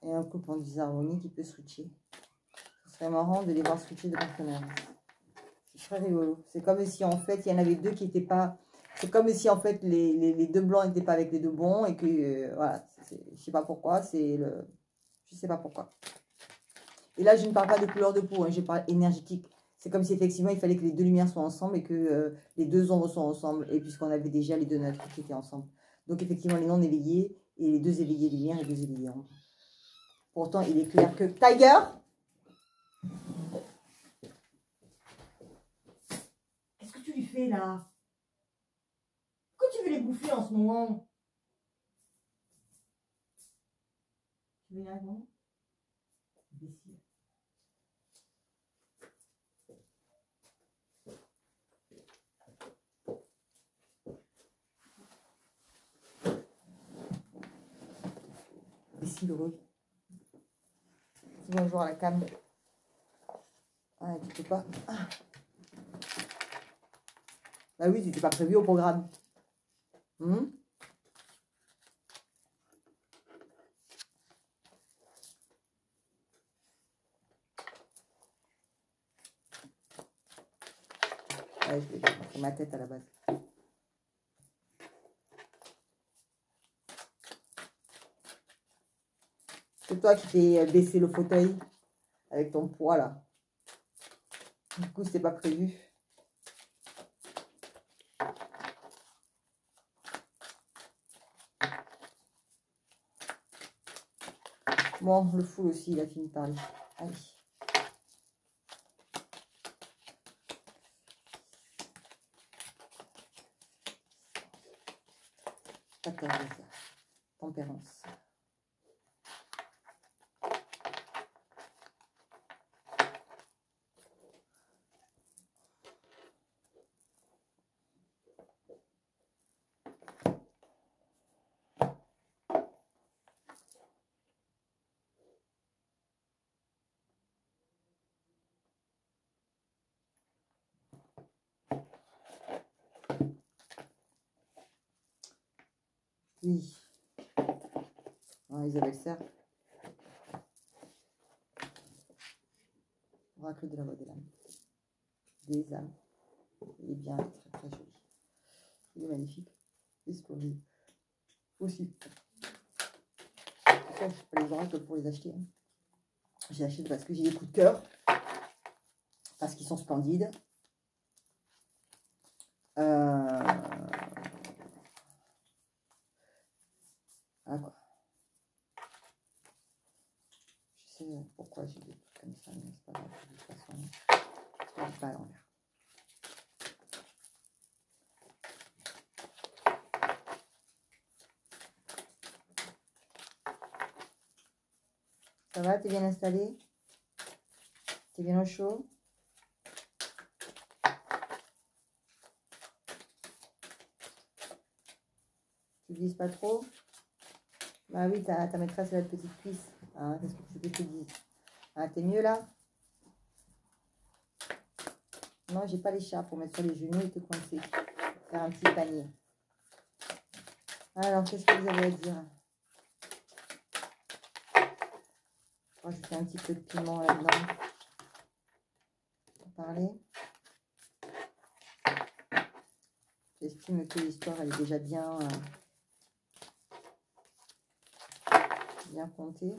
Et un couple en disharmonie qui peut switcher. Ce serait marrant de les voir switcher de partenaires. C'est très rigolo. C'est comme si en fait, il y en avait deux qui n'étaient pas... C'est comme si en fait, les deux blancs n'étaient pas avec les deux bons. Et que, voilà, je sais pas pourquoi. Je sais pas pourquoi. Et là, je ne parle pas de couleur de peau. Hein, je parle énergétique. C'est comme si effectivement, il fallait que les deux lumières soient ensemble et que les deux ombres soient ensemble. Et puisqu'on avait déjà les deux neutres qui étaient ensemble. Donc effectivement, les non éveillés et les deux éveillés lumière et les deux éveillés ombre. Pourtant, il est clair que... Tiger! Qu'est-ce que tu lui fais là? Pourquoi tu veux les bouffer en ce moment? Tu veux y aller, non? Imbécile. heureux. Dis bonjour à la cam. Ah, tu peux pas. Ah. Bah oui, tu n'étais pas prévu au programme. Ouais, c'est ma tête à la base. C'est toi qui t'es baissé le fauteuil avec ton poids là. Du coup, c'était pas prévu. Bon, le fou aussi, il a fini de parler. Allez. Tempérance. Oui. Ah, Isabelle Serre. Oracle de la voix de l'âme. Des âmes. Il est bien, très très joli. Il est magnifique. Et splendide. Aussi. Je ne sais pas les oracles pour les acheter. Hein. J'ai acheté parce que j'ai des coups de cœur. Parce qu'ils sont splendides. Ah quoi. Je sais pourquoi j'ai des trucs comme ça, mais c'est pas grave. De toute façon, je ne pas à l'envers. Ça va, t'es bien installé? T'es bien au chaud? Tu glisses pas trop? Bah oui, ta maîtresse, elle a de petites cuisses. Hein, qu'est-ce que tu veux que je te dise? Ah, t'es mieux là? Non, j'ai pas les chats pour mettre sur les genoux et te coincer. Faire un petit panier. Alors, qu'est-ce que vous avez à dire? Rajouter un petit peu de piment là-dedans. Pour parler. J'estime que l'histoire, elle est déjà bien contée.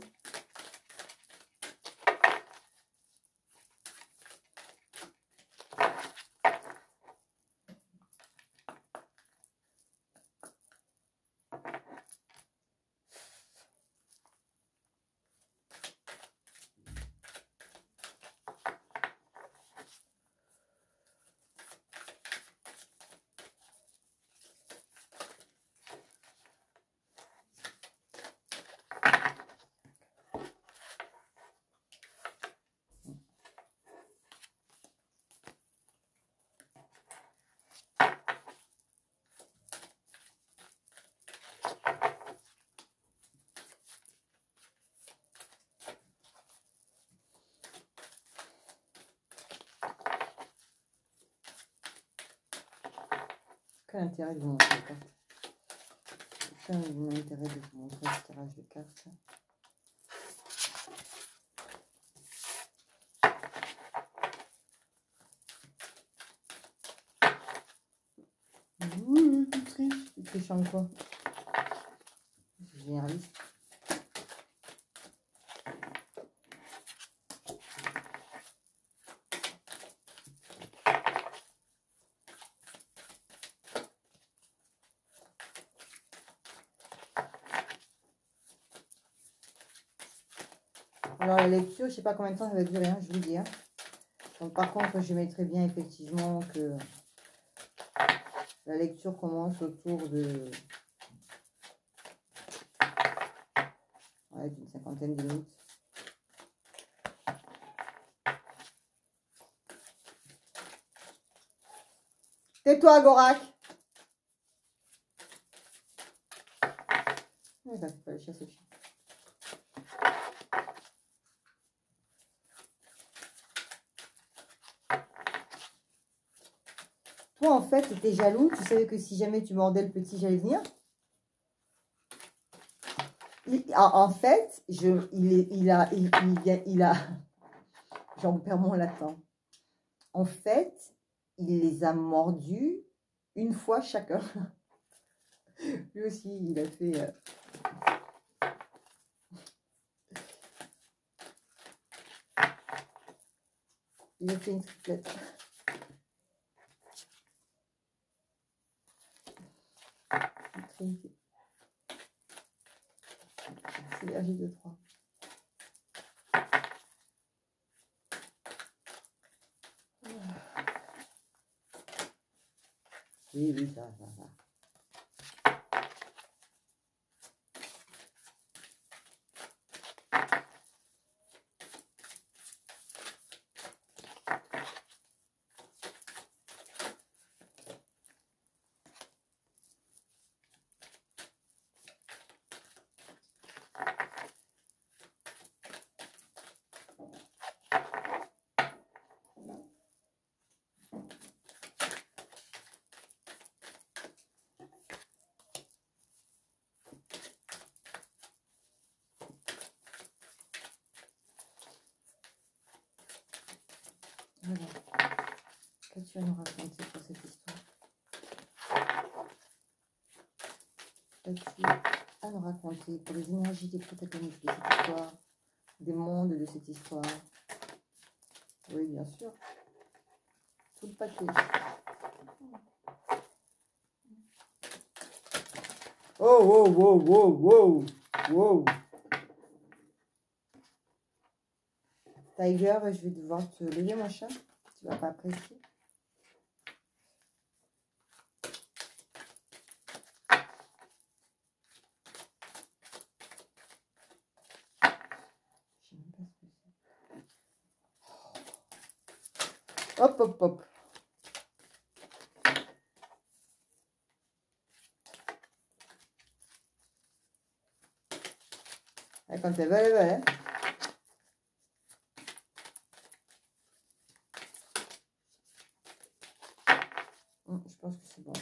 Quel intérêt de vous montrer les cartes? Quel intérêt de vous montrer ce tirage de cartes? Oui, tu triches. Tu triches en quoi? C'est généraliste. Alors la lecture, je ne sais pas combien de temps ça va durer, hein, je vous le dis. Hein. Donc, par contre, je mettrai bien effectivement que la lecture commence autour de d'une cinquantaine de minutes. Tais-toi, Gorak. Ouais, bah, faut aller chasser le chien. Toi, en fait, tu étais jaloux. Tu savais que si jamais tu mordais le petit, j'allais venir. En fait, il a... J'en perds mon latin. En fait, il les a mordus une fois chacun. Lui aussi, il a fait... Il a fait une triplette. Synergie de 3. Oui, oui, ça va. Voilà. Qu'est-ce que tu vas nous raconter pour cette histoire? Qu'as-tu à nous raconter pour les énergies des protagonistes de cette histoire, des mondes de cette histoire? Oui, bien sûr. Tout le paquet. Oh, wow, wow, wow, wow, wow. Tiger, je vais devoir te lever, mon chat. Tu vas pas apprécier. Je sais même pas ce que c'est. Hop, hop, hop. Et quand elle va, elle va, hein. Je pense que c'est bon.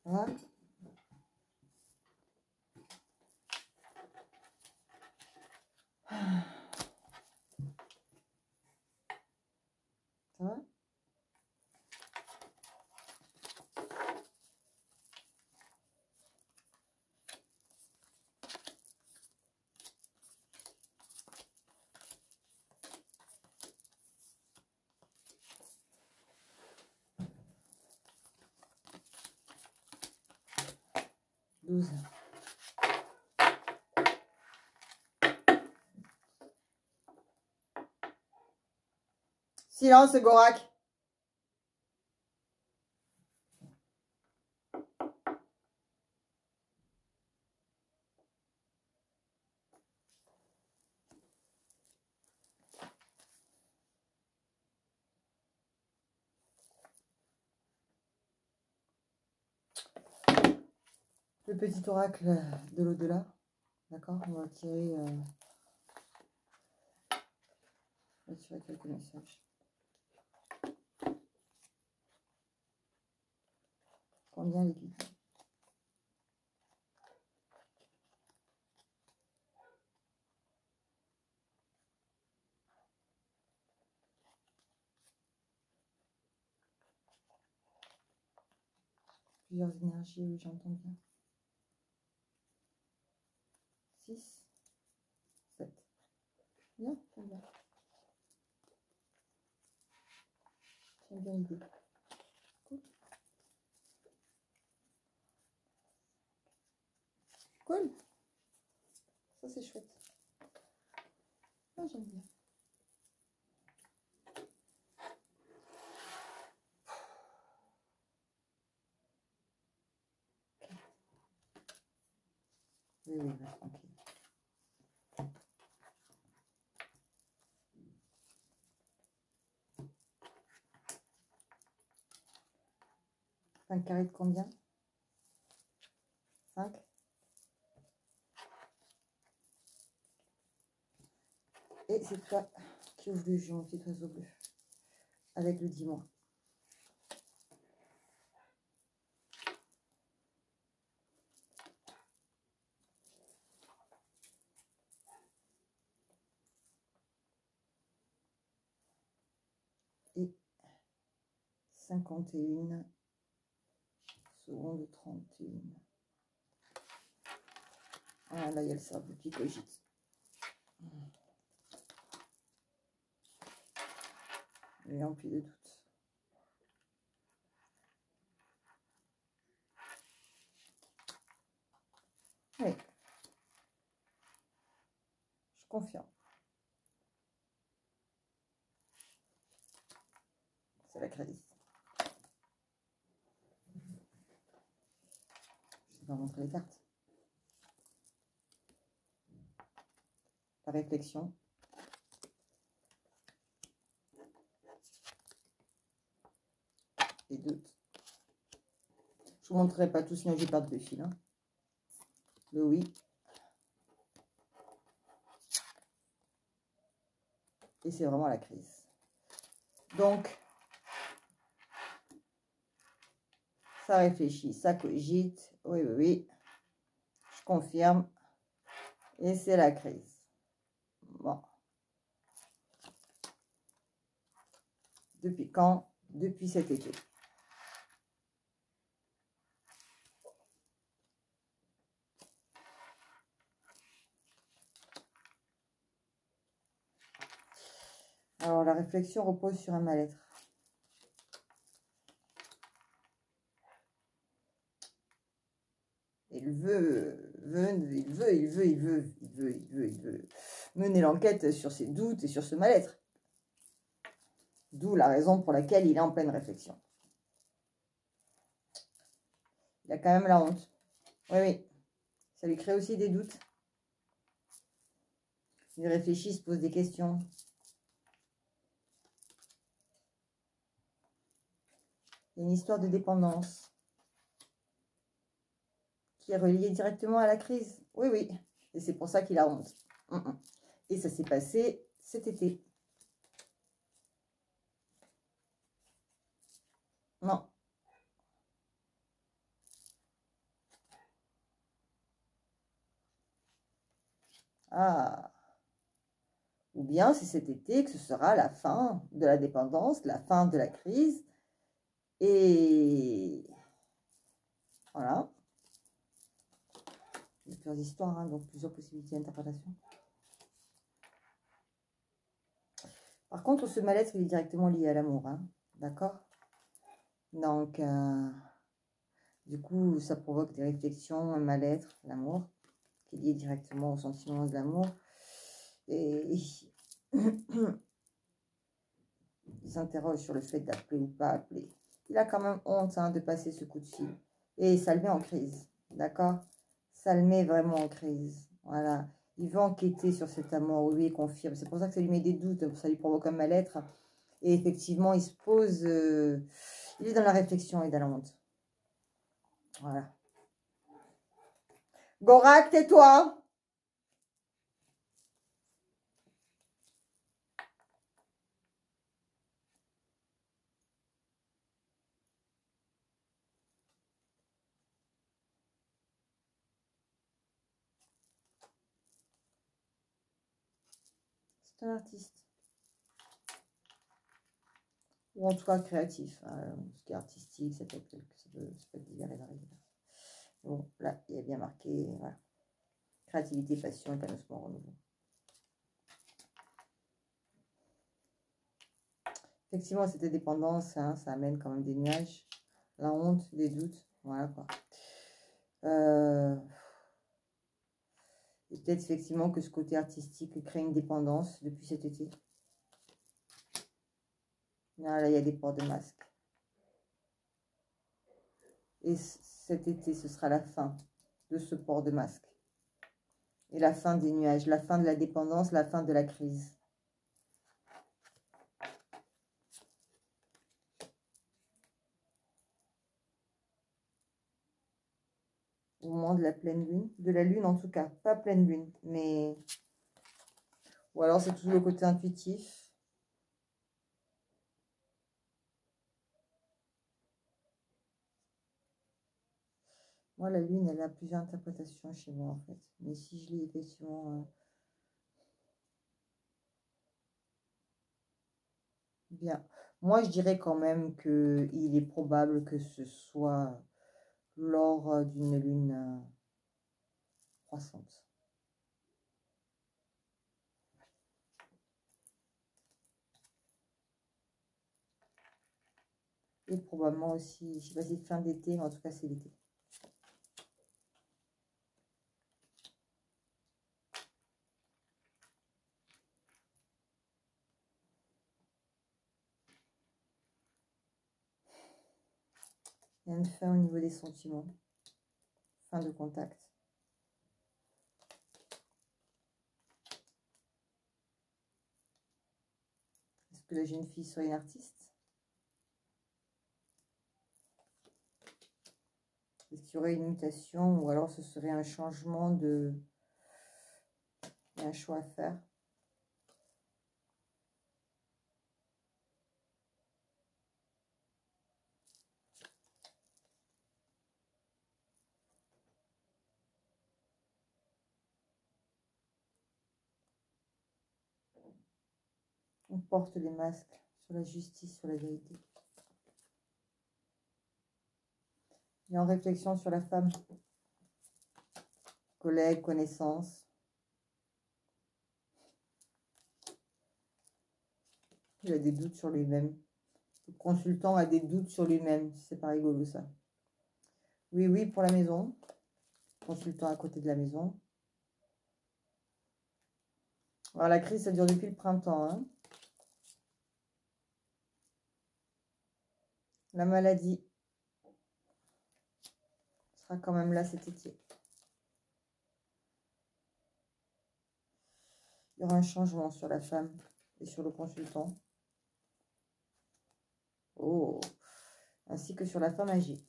Voilà. Ça va? 12. Silence, Gorak. Le petit oracle de l'au-delà. D'accord? On va tirer quelques messages. Combien les guides? Plusieurs énergies, oui, j'entends bien. 6, 7. Bien, j'aime bien. J'aime bien l'idée. Oui, oui, reste tranquille. Un carré de combien? 5. Et c'est toi qui ouvre le jeu, mon petit oiseau bleu. Avec le 10 mois. Et 51 secondes 31. Ah là, il y a le cerveau qui cogite. Il est rempli de doutes. Oui. Je confirme. C'est la crise. Je vais montrer les cartes. La réflexion. Les doutes. Je vous montrerai pas tout, sinon j'ai perdu le fil. Hein. Le oui. Et c'est vraiment la crise. Donc, ça réfléchit, ça cogite. Oui, oui, oui. Je confirme. Et c'est la crise. Bon. Depuis quand? Depuis cet été. Alors, la réflexion repose sur un mal-être. Il veut mener l'enquête sur ses doutes et sur ce mal-être. D'où la raison pour laquelle il est en pleine réflexion. Il a quand même la honte. Oui, oui. Ça lui crée aussi des doutes. Il réfléchit, il se pose des questions. Il y a une histoire de dépendance qui est reliée directement à la crise. Oui, oui. Et c'est pour ça qu'il a honte. Et ça s'est passé cet été. Non. Ah. Ou bien c'est cet été que ce sera la fin de la dépendance, la fin de la crise. Et voilà. Il y a plusieurs histoires, hein, donc plusieurs possibilités d'interprétation. Par contre, ce mal-être, il est directement lié à l'amour. Hein, d'accord? Donc, du coup, ça provoque des réflexions, un mal-être, l'amour, qui est lié directement au sentiment de l'amour. Et il s'interroge sur le fait d'appeler ou pas appeler. Il a quand même honte, hein, de passer ce coup de fil. Et ça le met en crise. D'accord? Ça le met vraiment en crise. Voilà. Il veut enquêter sur cet amour. Oui, il confirme. C'est pour ça que ça lui met des doutes. Ça lui provoque un mal-être. Et effectivement, il se pose... il est dans la réflexion et dans la honte. Voilà. Gorak, tais-toi! C'est un artiste. Ou en tout cas créatif. Hein. Ce qui est artistique, ça peut être divers et varié. Bon, là, il y a bien marqué, voilà. Créativité, passion, épanouissement, renouveau. Effectivement, cette dépendance, hein, ça amène quand même des nuages, la honte, des doutes, voilà quoi. Et peut-être effectivement que ce côté artistique crée une dépendance depuis cet été. Là, il y a des ports de masque. Et cet été, ce sera la fin de ce port de masque. Et la fin des nuages, la fin de la dépendance, la fin de la crise. Au moment de la pleine lune, de la lune en tout cas, pas pleine lune, mais... Ou alors c'est tout le côté intuitif. Moi, la lune, elle a plusieurs interprétations chez moi, en fait. Mais si je lis effectivement... bien. Moi, je dirais quand même qu'il est probable que ce soit lors d'une lune croissante. Et probablement aussi, je ne sais pas si fin d'été, mais en tout cas, c'est l'été. Il y a une fin au niveau des sentiments. Fin de contact. Est-ce que la jeune fille serait une artiste? Est-ce qu'il y aurait une mutation ou alors ce serait un changement de... Il y a un choix à faire. On porte les masques sur la justice, sur la vérité. Et en réflexion sur la femme. Collègue, connaissance. Il a des doutes sur lui-même. Le consultant a des doutes sur lui-même. C'est pas rigolo ça. Oui, oui, pour la maison. Consultant à côté de la maison. Alors la crise, ça dure depuis le printemps. Hein. La maladie sera quand même là cet été. Il y aura un changement sur la femme et sur le consultant. Oh, ainsi que sur la femme âgée.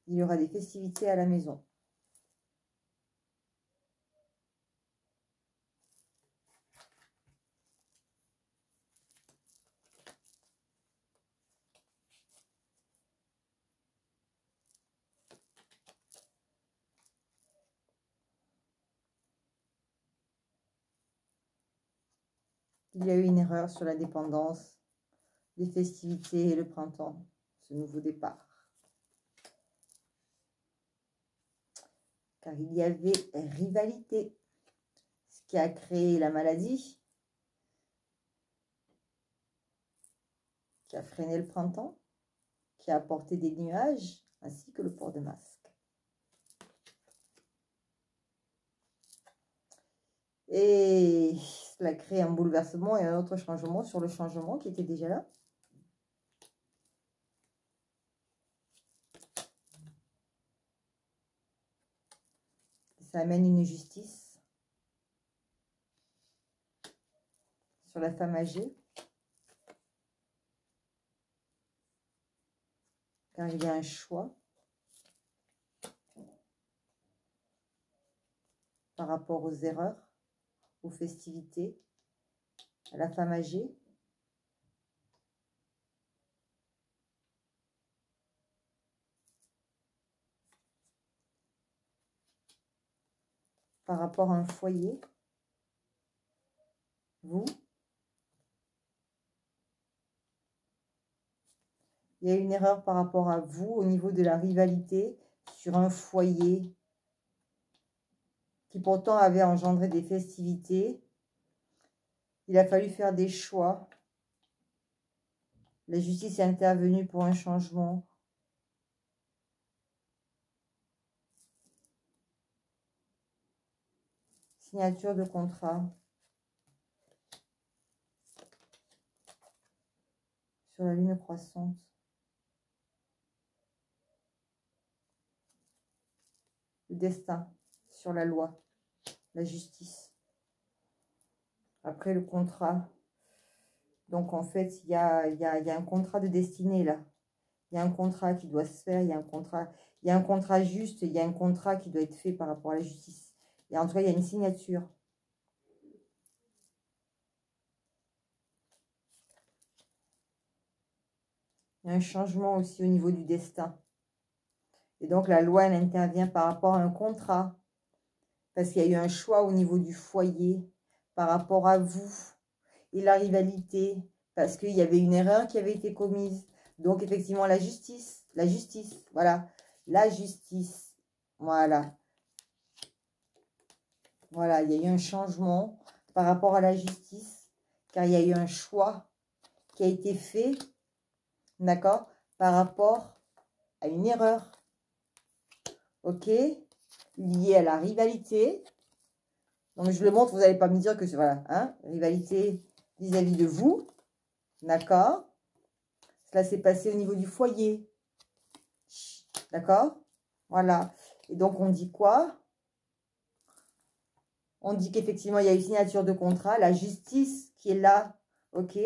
Il y aura des festivités à la maison. Il y a eu une erreur sur la dépendance, les festivités et le printemps, ce nouveau départ. Car il y avait rivalité, ce qui a créé la maladie, qui a freiné le printemps, qui a apporté des nuages, ainsi que le port de masque. Et cela crée un bouleversement et un autre changement sur le changement qui était déjà là. Ça amène une justice sur la femme âgée. Car il y a un choix par rapport aux erreurs, aux festivités, à la femme âgée. Par rapport à un foyer, vous, il y a une erreur par rapport à vous au niveau de la rivalité sur un foyer qui pourtant avait engendré des festivités. Il a fallu faire des choix. La justice est intervenue pour un changement. Signature de contrat. Sur la lune croissante. le destin, sur la loi, la justice. Après le contrat. Donc en fait, il y a un contrat de destinée là. Il y a un contrat qui doit se faire, il y a un contrat juste, il y a un contrat qui doit être fait par rapport à la justice. Et en tout cas, il y a une signature. Il y a un changement aussi au niveau du destin. Et donc, la loi, elle intervient par rapport à un contrat. Parce qu'il y a eu un choix au niveau du foyer par rapport à vous. Et la rivalité, parce qu'il y avait une erreur qui avait été commise. Donc, effectivement, la justice, voilà. La justice, voilà. Voilà, il y a eu un changement par rapport à la justice. Car il y a eu un choix qui a été fait, d'accord, par rapport à une erreur. Ok, liée à la rivalité. Donc, je le montre, vous n'allez pas me dire que c'est, voilà, hein, rivalité vis-à-vis de vous. D'accord. Cela s'est passé au niveau du foyer. D'accord. Voilà. Et donc, on dit quoi? On dit qu'effectivement, il y a une signature de contrat. La justice qui est là. Ok.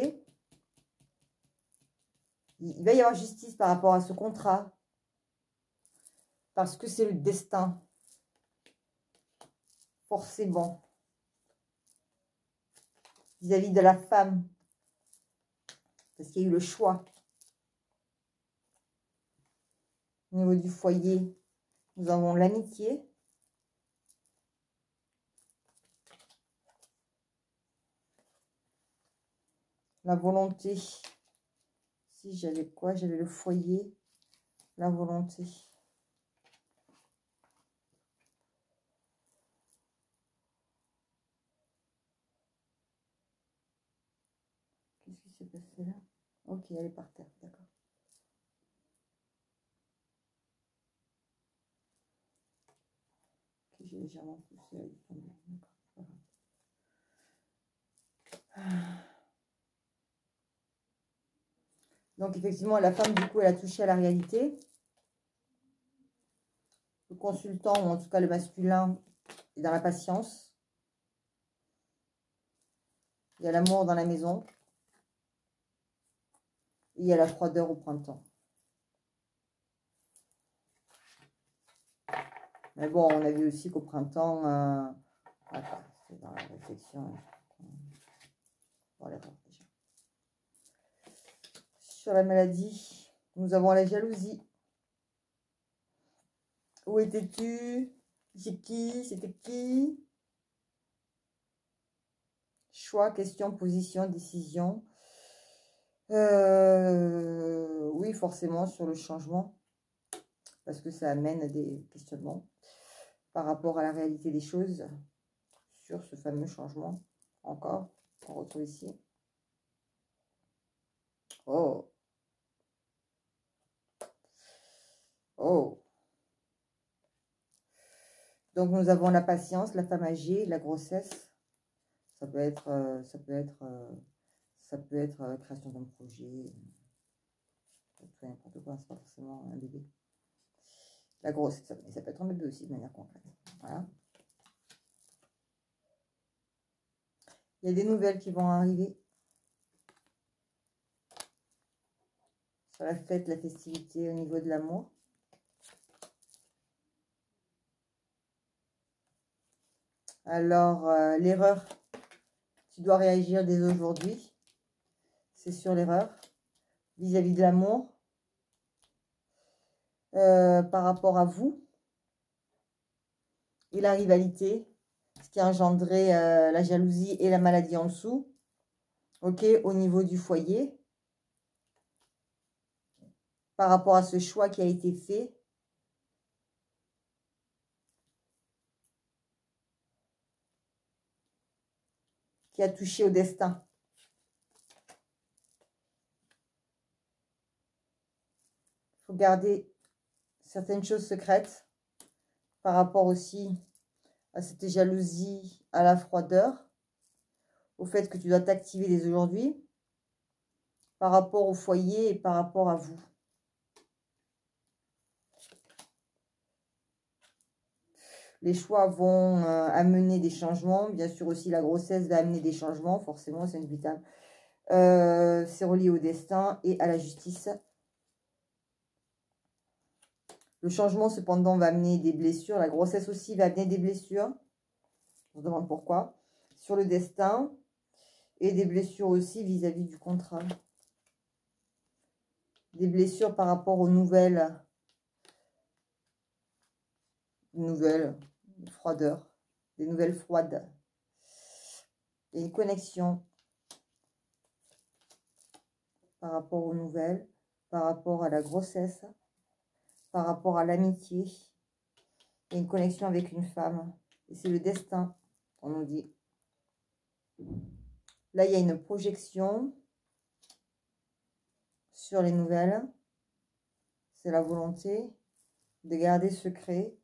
Il va y avoir justice par rapport à ce contrat. Parce que c'est le destin. Forcément. Vis-à-vis de la femme. Parce qu'il y a eu le choix. Au niveau du foyer, nous avons l'amitié. La volonté. Si j'avais quoi? J'avais le foyer. La volonté. Qu'est-ce qui s'est passé là? Ok, elle est par terre, d'accord. Ok, j'ai légèrement poussé, elle est tombée. D'accord. Donc, effectivement, la femme, du coup, elle a touché à la réalité. Le consultant, ou en tout cas le masculin, est dans la patience. Il y a l'amour dans la maison. Et il y a la froideur au printemps. Mais bon, on a vu aussi qu'au printemps... Attends, c'est dans la réflexion. Voilà, déjà. Sur la maladie, nous avons la jalousie. Où étais-tu? C'est qui? C'était qui? Choix, question, position, décision. Oui, forcément, sur le changement. Parce que ça amène à des questionnements par rapport à la réalité des choses. Sur ce fameux changement. Encore, on retrouve ici. Oh. Oh. Donc, nous avons la patience, la femme âgée, la grossesse. Ça peut être création d'un projet. Tout n'importe quoi, c'est pas forcément un bébé. La grossesse, ça peut être un bébé aussi de manière concrète. Voilà. Il y a des nouvelles qui vont arriver. Sur la fête, la festivité au niveau de l'amour. Alors, l'erreur, tu dois réagir dès aujourd'hui. C'est sur l'erreur. Vis-à-vis de l'amour. Par rapport à vous. Et la rivalité. Ce qui a engendré la jalousie et la maladie en dessous. Ok, au niveau du foyer. Par rapport à ce choix qui a été fait. Qui a touché au destin. Il faut garder certaines choses secrètes. Par rapport aussi à cette jalousie, à la froideur. Au fait que tu dois t'activer dès aujourd'hui. Par rapport au foyer et par rapport à vous. Les choix vont amener des changements. Bien sûr aussi, la grossesse va amener des changements. Forcément, c'est inévitable. C'est relié au destin et à la justice. Le changement, cependant, va amener des blessures. La grossesse aussi va amener des blessures. On se demande pourquoi. Sur le destin. Et des blessures aussi vis-à-vis du contrat. Des blessures par rapport aux nouvelles froideurs. Des nouvelles froides. Et une connexion par rapport aux nouvelles, par rapport à la grossesse, par rapport à l'amitié. Et une connexion avec une femme. Et c'est le destin, on nous dit. Là, il y a une projection sur les nouvelles. C'est la volonté de garder secret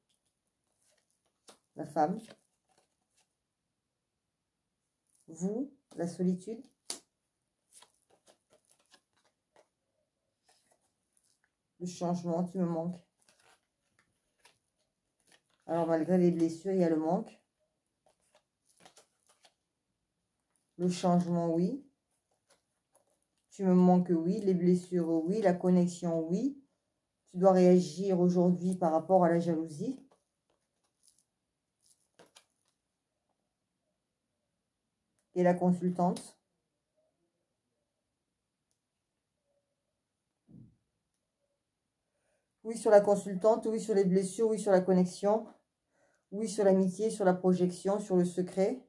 la femme. Vous, la solitude. Le changement, tu me manques. Alors, malgré les blessures, il y a le manque. Le changement, oui. Tu me manques, oui. Les blessures, oui. La connexion, oui. Tu dois réagir aujourd'hui par rapport à la jalousie. Et la consultante. Oui, sur la consultante. Oui, sur les blessures. Oui, sur la connexion. Oui, sur l'amitié, sur la projection, sur le secret.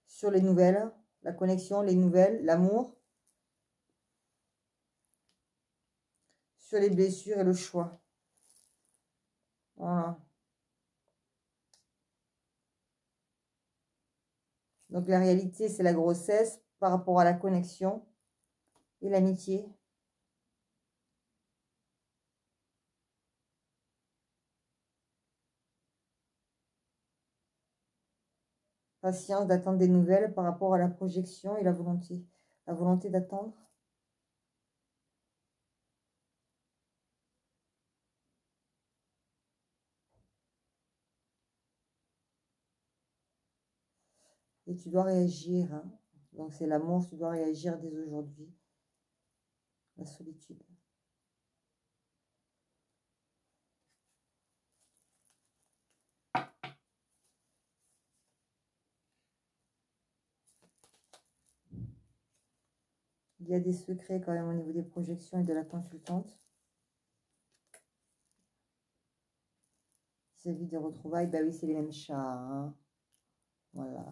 Sur les nouvelles. La connexion, les nouvelles, l'amour. Sur les blessures et le choix. Voilà. Donc la réalité, c'est la grossesse par rapport à la connexion et l'amitié. Patience d'attendre des nouvelles par rapport à la projection et la volonté. La volonté d'attendre. Et tu dois réagir. Hein. Donc c'est l'amour, tu dois réagir dès aujourd'hui. La solitude. Il y a des secrets quand même au niveau des projections et de la consultante. Vis-à-vis des retrouvailles, bah oui, c'est les mêmes chats. Hein. Voilà.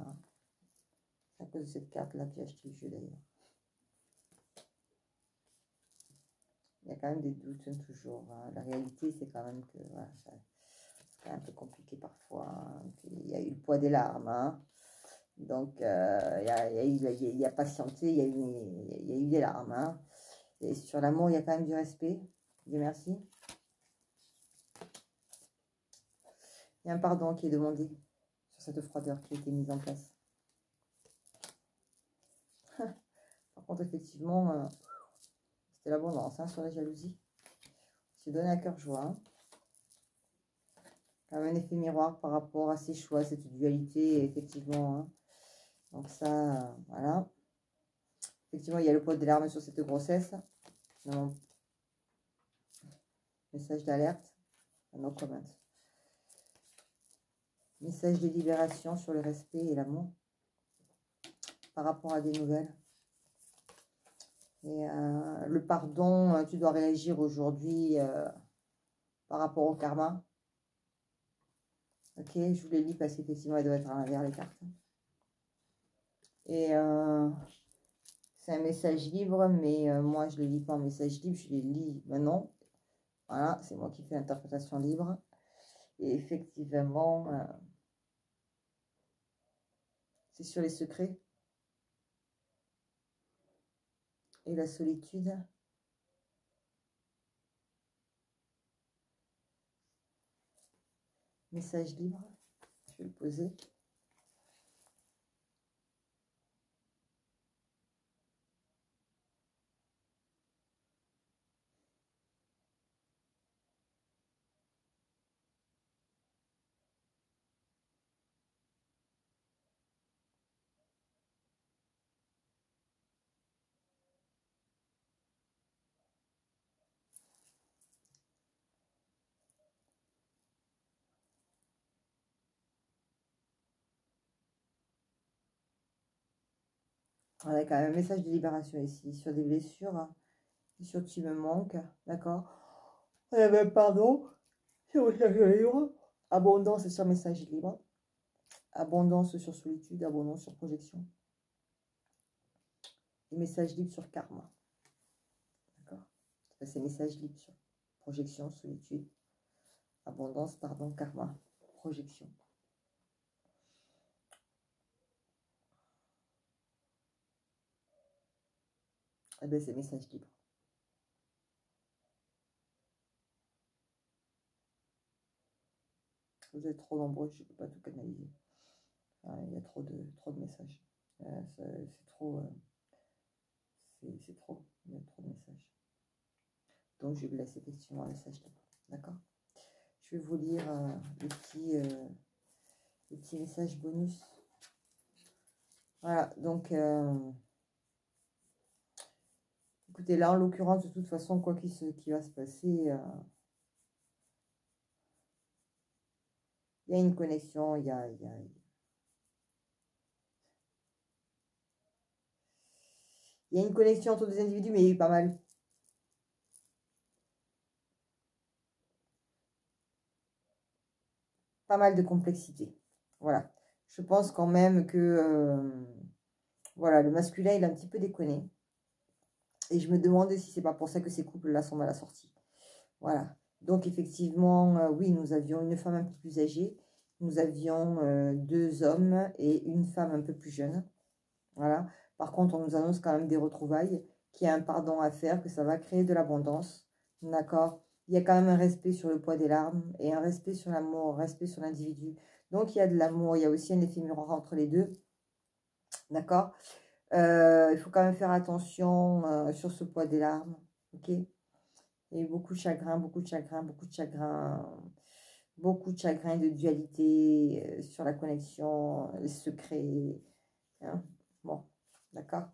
C'est à cause de cette carte-là que j'ai acheté le jeu d'ailleurs. Il y a quand même des doutes, hein, toujours. Hein. La réalité, c'est quand même que voilà, c'est un peu compliqué parfois. Hein. Il y a eu le poids des larmes. Hein. Donc, il y a patienté, il y a eu des larmes. Hein. Et sur l'amour, il y a quand même du respect. Dieu merci. Il y a un pardon qui est demandé sur cette froideur qui a été mise en place. Par contre, effectivement, c'était l'abondance hein, sur la jalousie. C'est donné à cœur joie. Hein. Quand même un effet miroir par rapport à ses choix, cette dualité, effectivement. Hein. Donc ça, voilà. Effectivement, il y a le poids des larmes sur cette grossesse. Non. Message d'alerte. No comment. Message de libération sur le respect et l'amour par rapport à des nouvelles. Et le pardon, tu dois réagir aujourd'hui par rapport au karma. Ok, je vous les lis parce qu'effectivement, elles doivent être à l'envers les cartes. Et c'est un message libre, mais moi, je ne les lis pas en message libre, je les lis maintenant. Voilà, c'est moi qui fais l'interprétation libre. Et effectivement, c'est sur les secrets et la solitude. Message libre, je vais le poser. On a quand même un message de libération ici, sur des blessures, hein, sur tu me manques, d'accord. On a même pardon, sur message libre, abondance sur message libre, abondance sur solitude, abondance sur projection, et message libre sur karma, d'accord. C'est message libre sur projection, solitude, abondance, pardon, karma, projection. Eh bien, c'est message libre. Vous êtes trop nombreux, je ne peux pas tout canaliser. Il y a trop de messages. C'est trop. C'est trop. Il y a trop de messages. Donc, je vous laisse effectivement un message libre. D'accord. Je vais vous lire les petits messages bonus. Voilà. Donc, écoutez, là, en l'occurrence, de toute façon, quoi qu'il va se passer, il y a une connexion, il y a une connexion entre deux individus, mais il y a eu pas mal. Pas mal de complexité. Voilà. Je pense quand même que voilà, le masculin, il est un petit peu déconné. Et je me demandais si c'est pas pour ça que ces couples-là sont mal assortis. Voilà. Donc, effectivement, oui, nous avions une femme un peu plus âgée. Nous avions 2 hommes et une femme un peu plus jeune. Voilà. Par contre, on nous annonce quand même des retrouvailles, qu'il y a un pardon à faire, que ça va créer de l'abondance. D'accord. Il y a quand même un respect sur le poids des larmes et un respect sur l'amour, un respect sur l'individu. Donc, il y a de l'amour. Il y a aussi un effet miroir entre les deux. D'accord. Il faut quand même faire attention sur ce poids des larmes. Ok. Et beaucoup de chagrin, beaucoup de chagrin, beaucoup de chagrin. Beaucoup de chagrin, de dualité sur la connexion, les secrets. Hein. Bon, d'accord.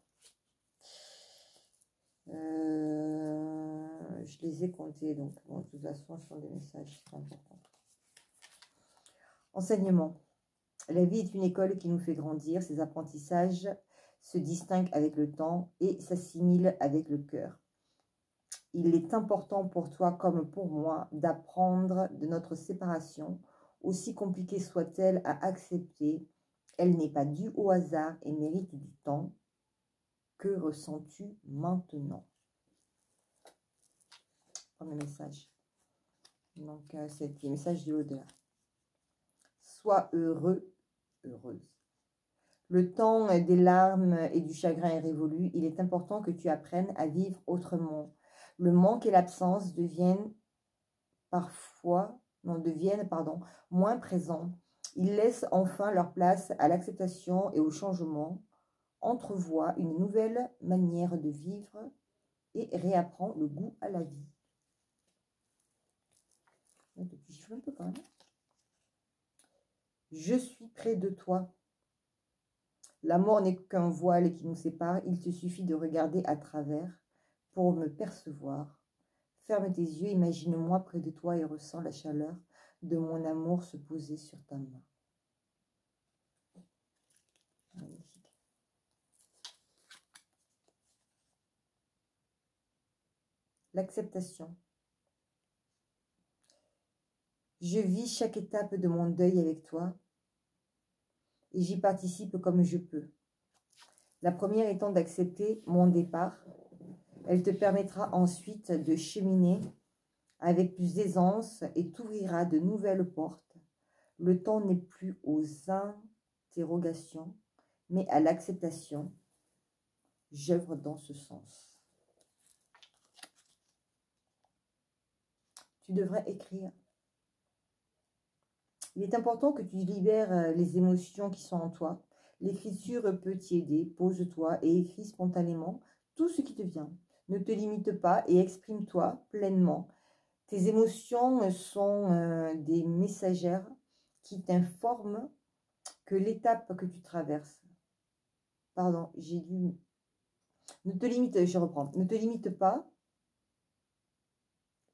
Je les ai comptés, donc bon, de toute façon, ce sont des messages très importants. Enseignement. La vie est une école qui nous fait grandir. Ses apprentissages se distinguent avec le temps et s'assimilent avec le cœur. Il est important pour toi comme pour moi d'apprendre de notre séparation, aussi compliquée soit-elle à accepter. Elle n'est pas due au hasard et mérite du temps. Que ressens-tu maintenant? Premier message. Donc, c'est le message de l'odeur. Sois heureux, heureuse. Le temps des larmes et du chagrin est révolu. Il est important que tu apprennes à vivre autrement. Le manque et l'absence deviennent moins présents. Ils laissent enfin leur place à l'acceptation et au changement. Entrevois une nouvelle manière de vivre et réapprends le goût à la vie. Un peu quand même. Je suis près de toi. L'amour n'est qu'un voile qui nous sépare. Il te suffit de regarder à travers pour me percevoir. Ferme tes yeux, imagine-moi près de toi et ressens la chaleur de mon amour se poser sur ta main. Magnifique. L'acceptation. Je vis chaque étape de mon deuil avec toi et j'y participe comme je peux. La première étant d'accepter mon départ. Elle te permettra ensuite de cheminer avec plus d'aisance et t'ouvrira de nouvelles portes. Le temps n'est plus aux interrogations, mais à l'acceptation. J'œuvre dans ce sens. Tu devrais écrire. Il est important que tu libères les émotions qui sont en toi. L'écriture peut t'y aider. Pose-toi et écris spontanément tout ce qui te vient. Ne te limite pas et exprime-toi pleinement. Tes émotions sont des messagères qui t'informent que l'étape que tu traverses. Pardon, j'ai dû... Ne te limite, je reprends. Ne te limite pas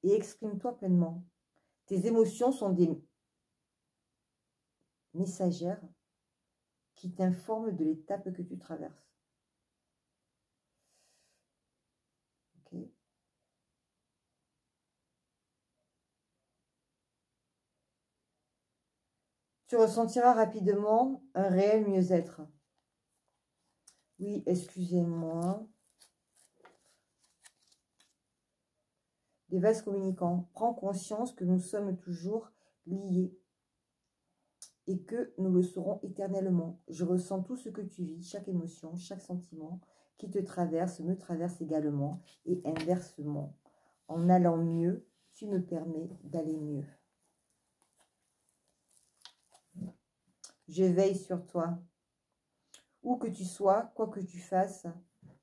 et exprime-toi pleinement. Tes émotions sont des messagères qui t'informent de l'étape que tu traverses. Tu ressentiras rapidement un réel mieux-être. Oui, excusez-moi. Des vases communicants. Prends conscience que nous sommes toujours liés et que nous le serons éternellement. Je ressens tout ce que tu vis, chaque émotion, chaque sentiment qui te traverse, me traverse également, et inversement. En allant mieux, tu me permets d'aller mieux. Je veille sur toi. Où que tu sois, quoi que tu fasses,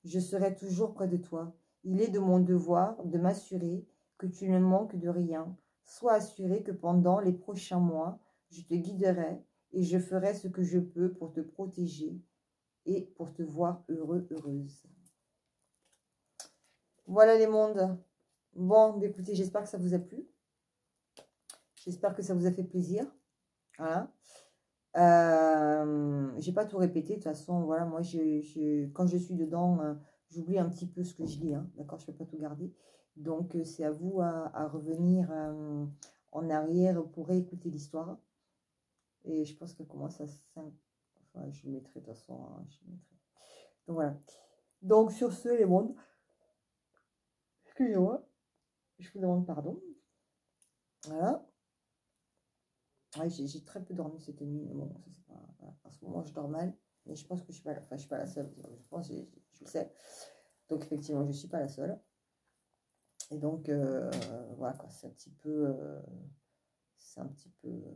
je serai toujours près de toi. Il est de mon devoir de m'assurer que tu ne manques de rien. Sois assuré que pendant les prochains mois, je te guiderai et je ferai ce que je peux pour te protéger et pour te voir heureux, heureuse. Voilà les mondes. Bon, écoutez, j'espère que ça vous a plu. J'espère que ça vous a fait plaisir. Voilà. J'ai pas tout répété. De toute façon, voilà, moi, quand je suis dedans, j'oublie un petit peu ce que je lis. Hein, d'accord, je ne peux pas tout garder. Donc, c'est à vous à revenir en arrière pour réécouter l'histoire. Et je pense qu'elle commence à 5. Enfin, je le mettrai de toute façon. Hein, je le mettrai. Donc, voilà. Donc, sur ce, les mondes. Excusez-moi. Je vous demande pardon. Voilà. Ouais, j'ai très peu dormi cette nuit. Bon, ça, c'est pas, voilà. En ce moment, je dors mal. Mais je pense que je suis pas, enfin, je suis pas la seule. Je pense, je le sais. Donc, effectivement, je ne suis pas la seule. Et donc, voilà, quoi, c'est un petit peu,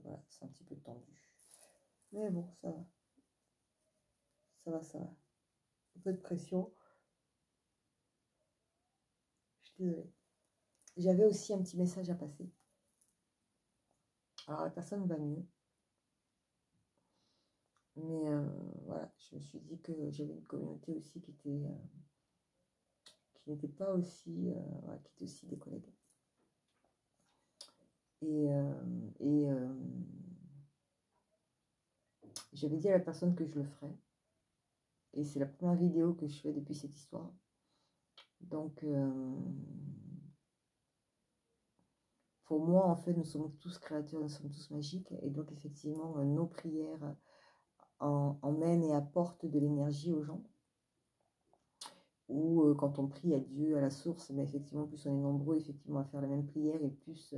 voilà, c'est un petit peu tendu. Mais bon, ça va. Ça va, ça va. Un peu de pression. Je suis désolée. J'avais aussi un petit message à passer. Alors, la personne va mieux. Mais voilà, je me suis dit que j'avais une communauté aussi qui n'était pas aussi, voilà, qui était aussi des collègues. Et j'avais dit à la personne que je le ferais. Et c'est la première vidéo que je fais depuis cette histoire. Donc, pour moi, en fait, nous sommes tous créateurs, nous sommes tous magiques. Et donc, effectivement, nos prières emmènent et apportent de l'énergie aux gens. Ou quand on prie à Dieu, à la source, mais effectivement, plus on est nombreux effectivement à faire la même prière, et plus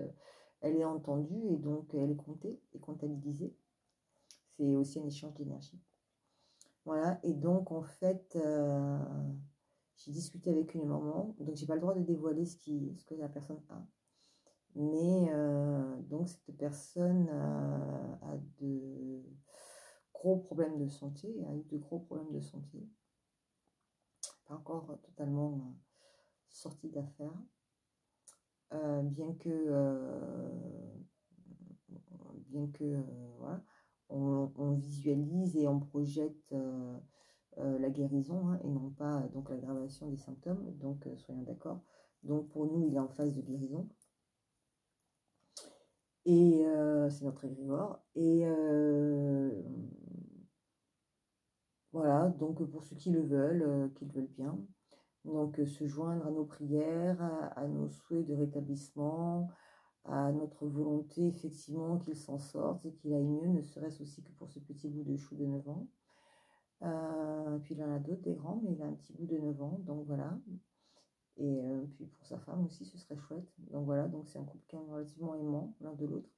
elle est entendue, et donc elle est comptée et comptabilisée. C'est aussi un échange d'énergie. Voilà, et donc en fait, j'ai discuté avec une maman, donc j'ai pas le droit de dévoiler ce que la personne a. Mais donc cette personne a de gros problèmes de santé, a eu de gros problèmes de santé. Pas encore totalement sorti d'affaires. Bien que voilà, on visualise et on projette la guérison, hein, et non pas donc l'aggravation des symptômes, donc soyons d'accord. Donc pour nous, il est en phase de guérison. Et c'est notre égrégore. Et voilà, donc pour ceux qui le veulent, qui le veulent bien, donc se joindre à nos prières, à nos souhaits de rétablissement, à notre volonté effectivement qu'il s'en sorte et qu'il aille mieux, ne serait-ce aussi que pour ce petit bout de chou de 9 ans. Puis il en a d'autres, des grands, mais il a un petit bout de 9 ans, donc voilà. Et puis pour sa femme aussi, ce serait chouette. Donc voilà, donc c'est un couple qui est relativement aimant l'un de l'autre.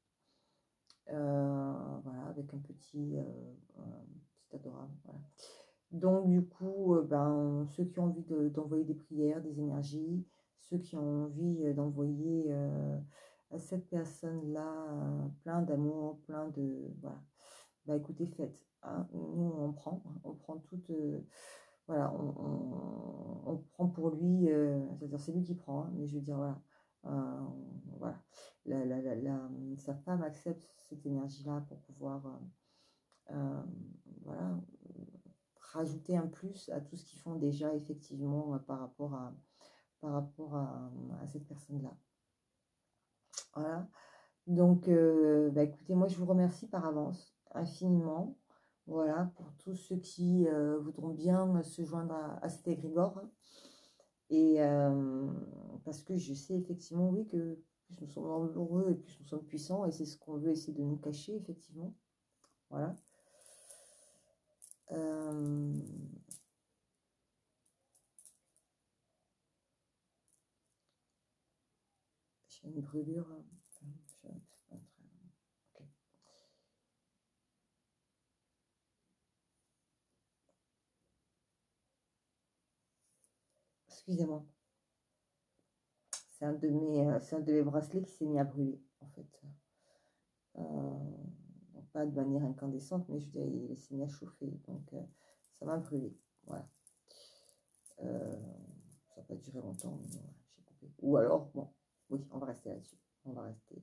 Voilà, avec un petit adorable. Voilà. Donc du coup, ben, ceux qui ont envie d'envoyer des prières, des énergies, ceux qui ont envie d'envoyer à cette personne-là plein d'amour, plein de... Voilà. Bah écoutez, faites. Hein. Nous, on prend toute... voilà, on prend pour lui, c'est-à-dire c'est lui qui prend, hein, mais je veux dire, voilà. Voilà. Sa femme accepte cette énergie-là pour pouvoir voilà, rajouter un plus à tout ce qu'ils font déjà effectivement par rapport à cette personne-là. Voilà. Donc, bah, écoutez, moi je vous remercie par avance infiniment. Voilà, pour tous ceux qui voudront bien se joindre à cet égrégore. Et parce que je sais effectivement, oui, que plus nous sommes nombreux et plus nous sommes puissants, et c'est ce qu'on veut essayer de nous cacher, effectivement. Voilà. J'ai une brûlure. Okay. Excusez-moi. C'est un de mes bracelets qui s'est mis à brûler, en fait. Pas de manière incandescente, mais je veux dire, il s'est mis à chauffer. Donc, ça m'a brûlé. Voilà. Ça n'a pas duré longtemps, mais voilà, j'ai coupé. Ou alors, bon, oui, on va rester là-dessus. On va rester là.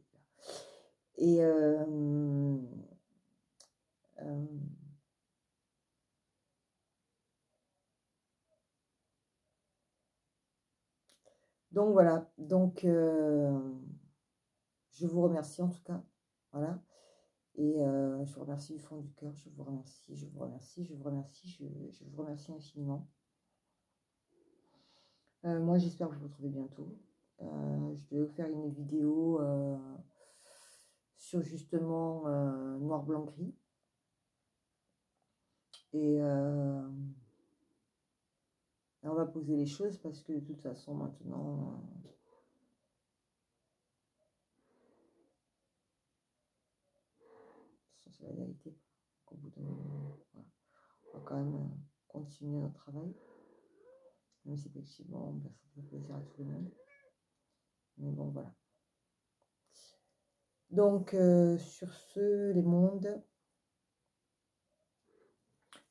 Et donc voilà. Donc je vous remercie en tout cas. Voilà. Et je vous remercie du fond du cœur. Je vous remercie, je vous remercie, je vous remercie, je vous remercie infiniment. Moi, j'espère vous retrouver bientôt. Je vais vous faire une vidéo sur justement noir, blanc, gris. Et on va poser les choses parce que de toute façon, maintenant, c'est la vérité. Au bout d'un moment, voilà. On va quand même continuer notre travail. Même si effectivement, ça fait plaisir à tout le monde. Mais bon, voilà. Donc, sur ce, les mondes.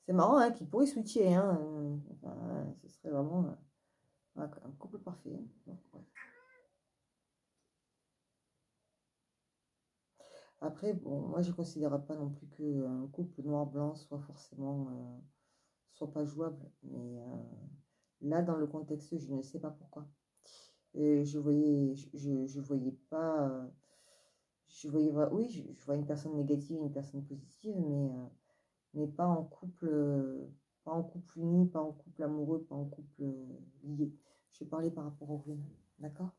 C'est marrant hein, qu'ils pourraient switcher. Hein, enfin, ce serait vraiment un couple parfait. Donc, ouais. Après, bon, moi je ne considère pas non plus qu'un couple noir-blanc soit forcément soit pas jouable. Mais là, dans le contexte, je ne sais pas pourquoi. Et je voyais pas. Oui, je vois une personne négative et une personne positive, mais pas en couple, pas en couple uni, pas en couple amoureux, pas en couple lié. Je vais parler par rapport aux runes, d'accord?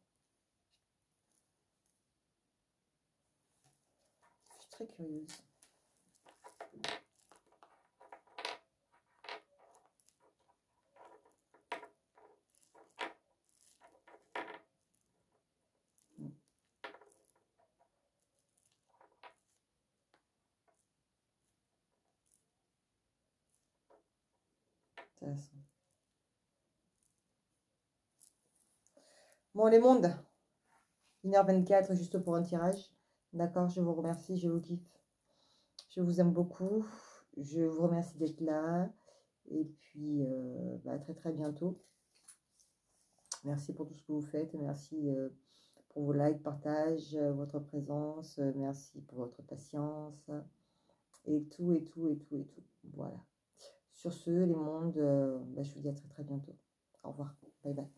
Je suis très curieuse. Intéressant. Bon, les mondes, 1h24 juste pour un tirage. D'accord, je vous remercie, je vous kiffe. Je vous aime beaucoup. Je vous remercie d'être là. Et puis, très très bientôt. Merci pour tout ce que vous faites. Merci pour vos likes, partages, votre présence. Merci pour votre patience. Et tout, et tout, et tout, et tout. Voilà. Sur ce, les mondes, je vous dis à très très bientôt. Au revoir. Bye bye.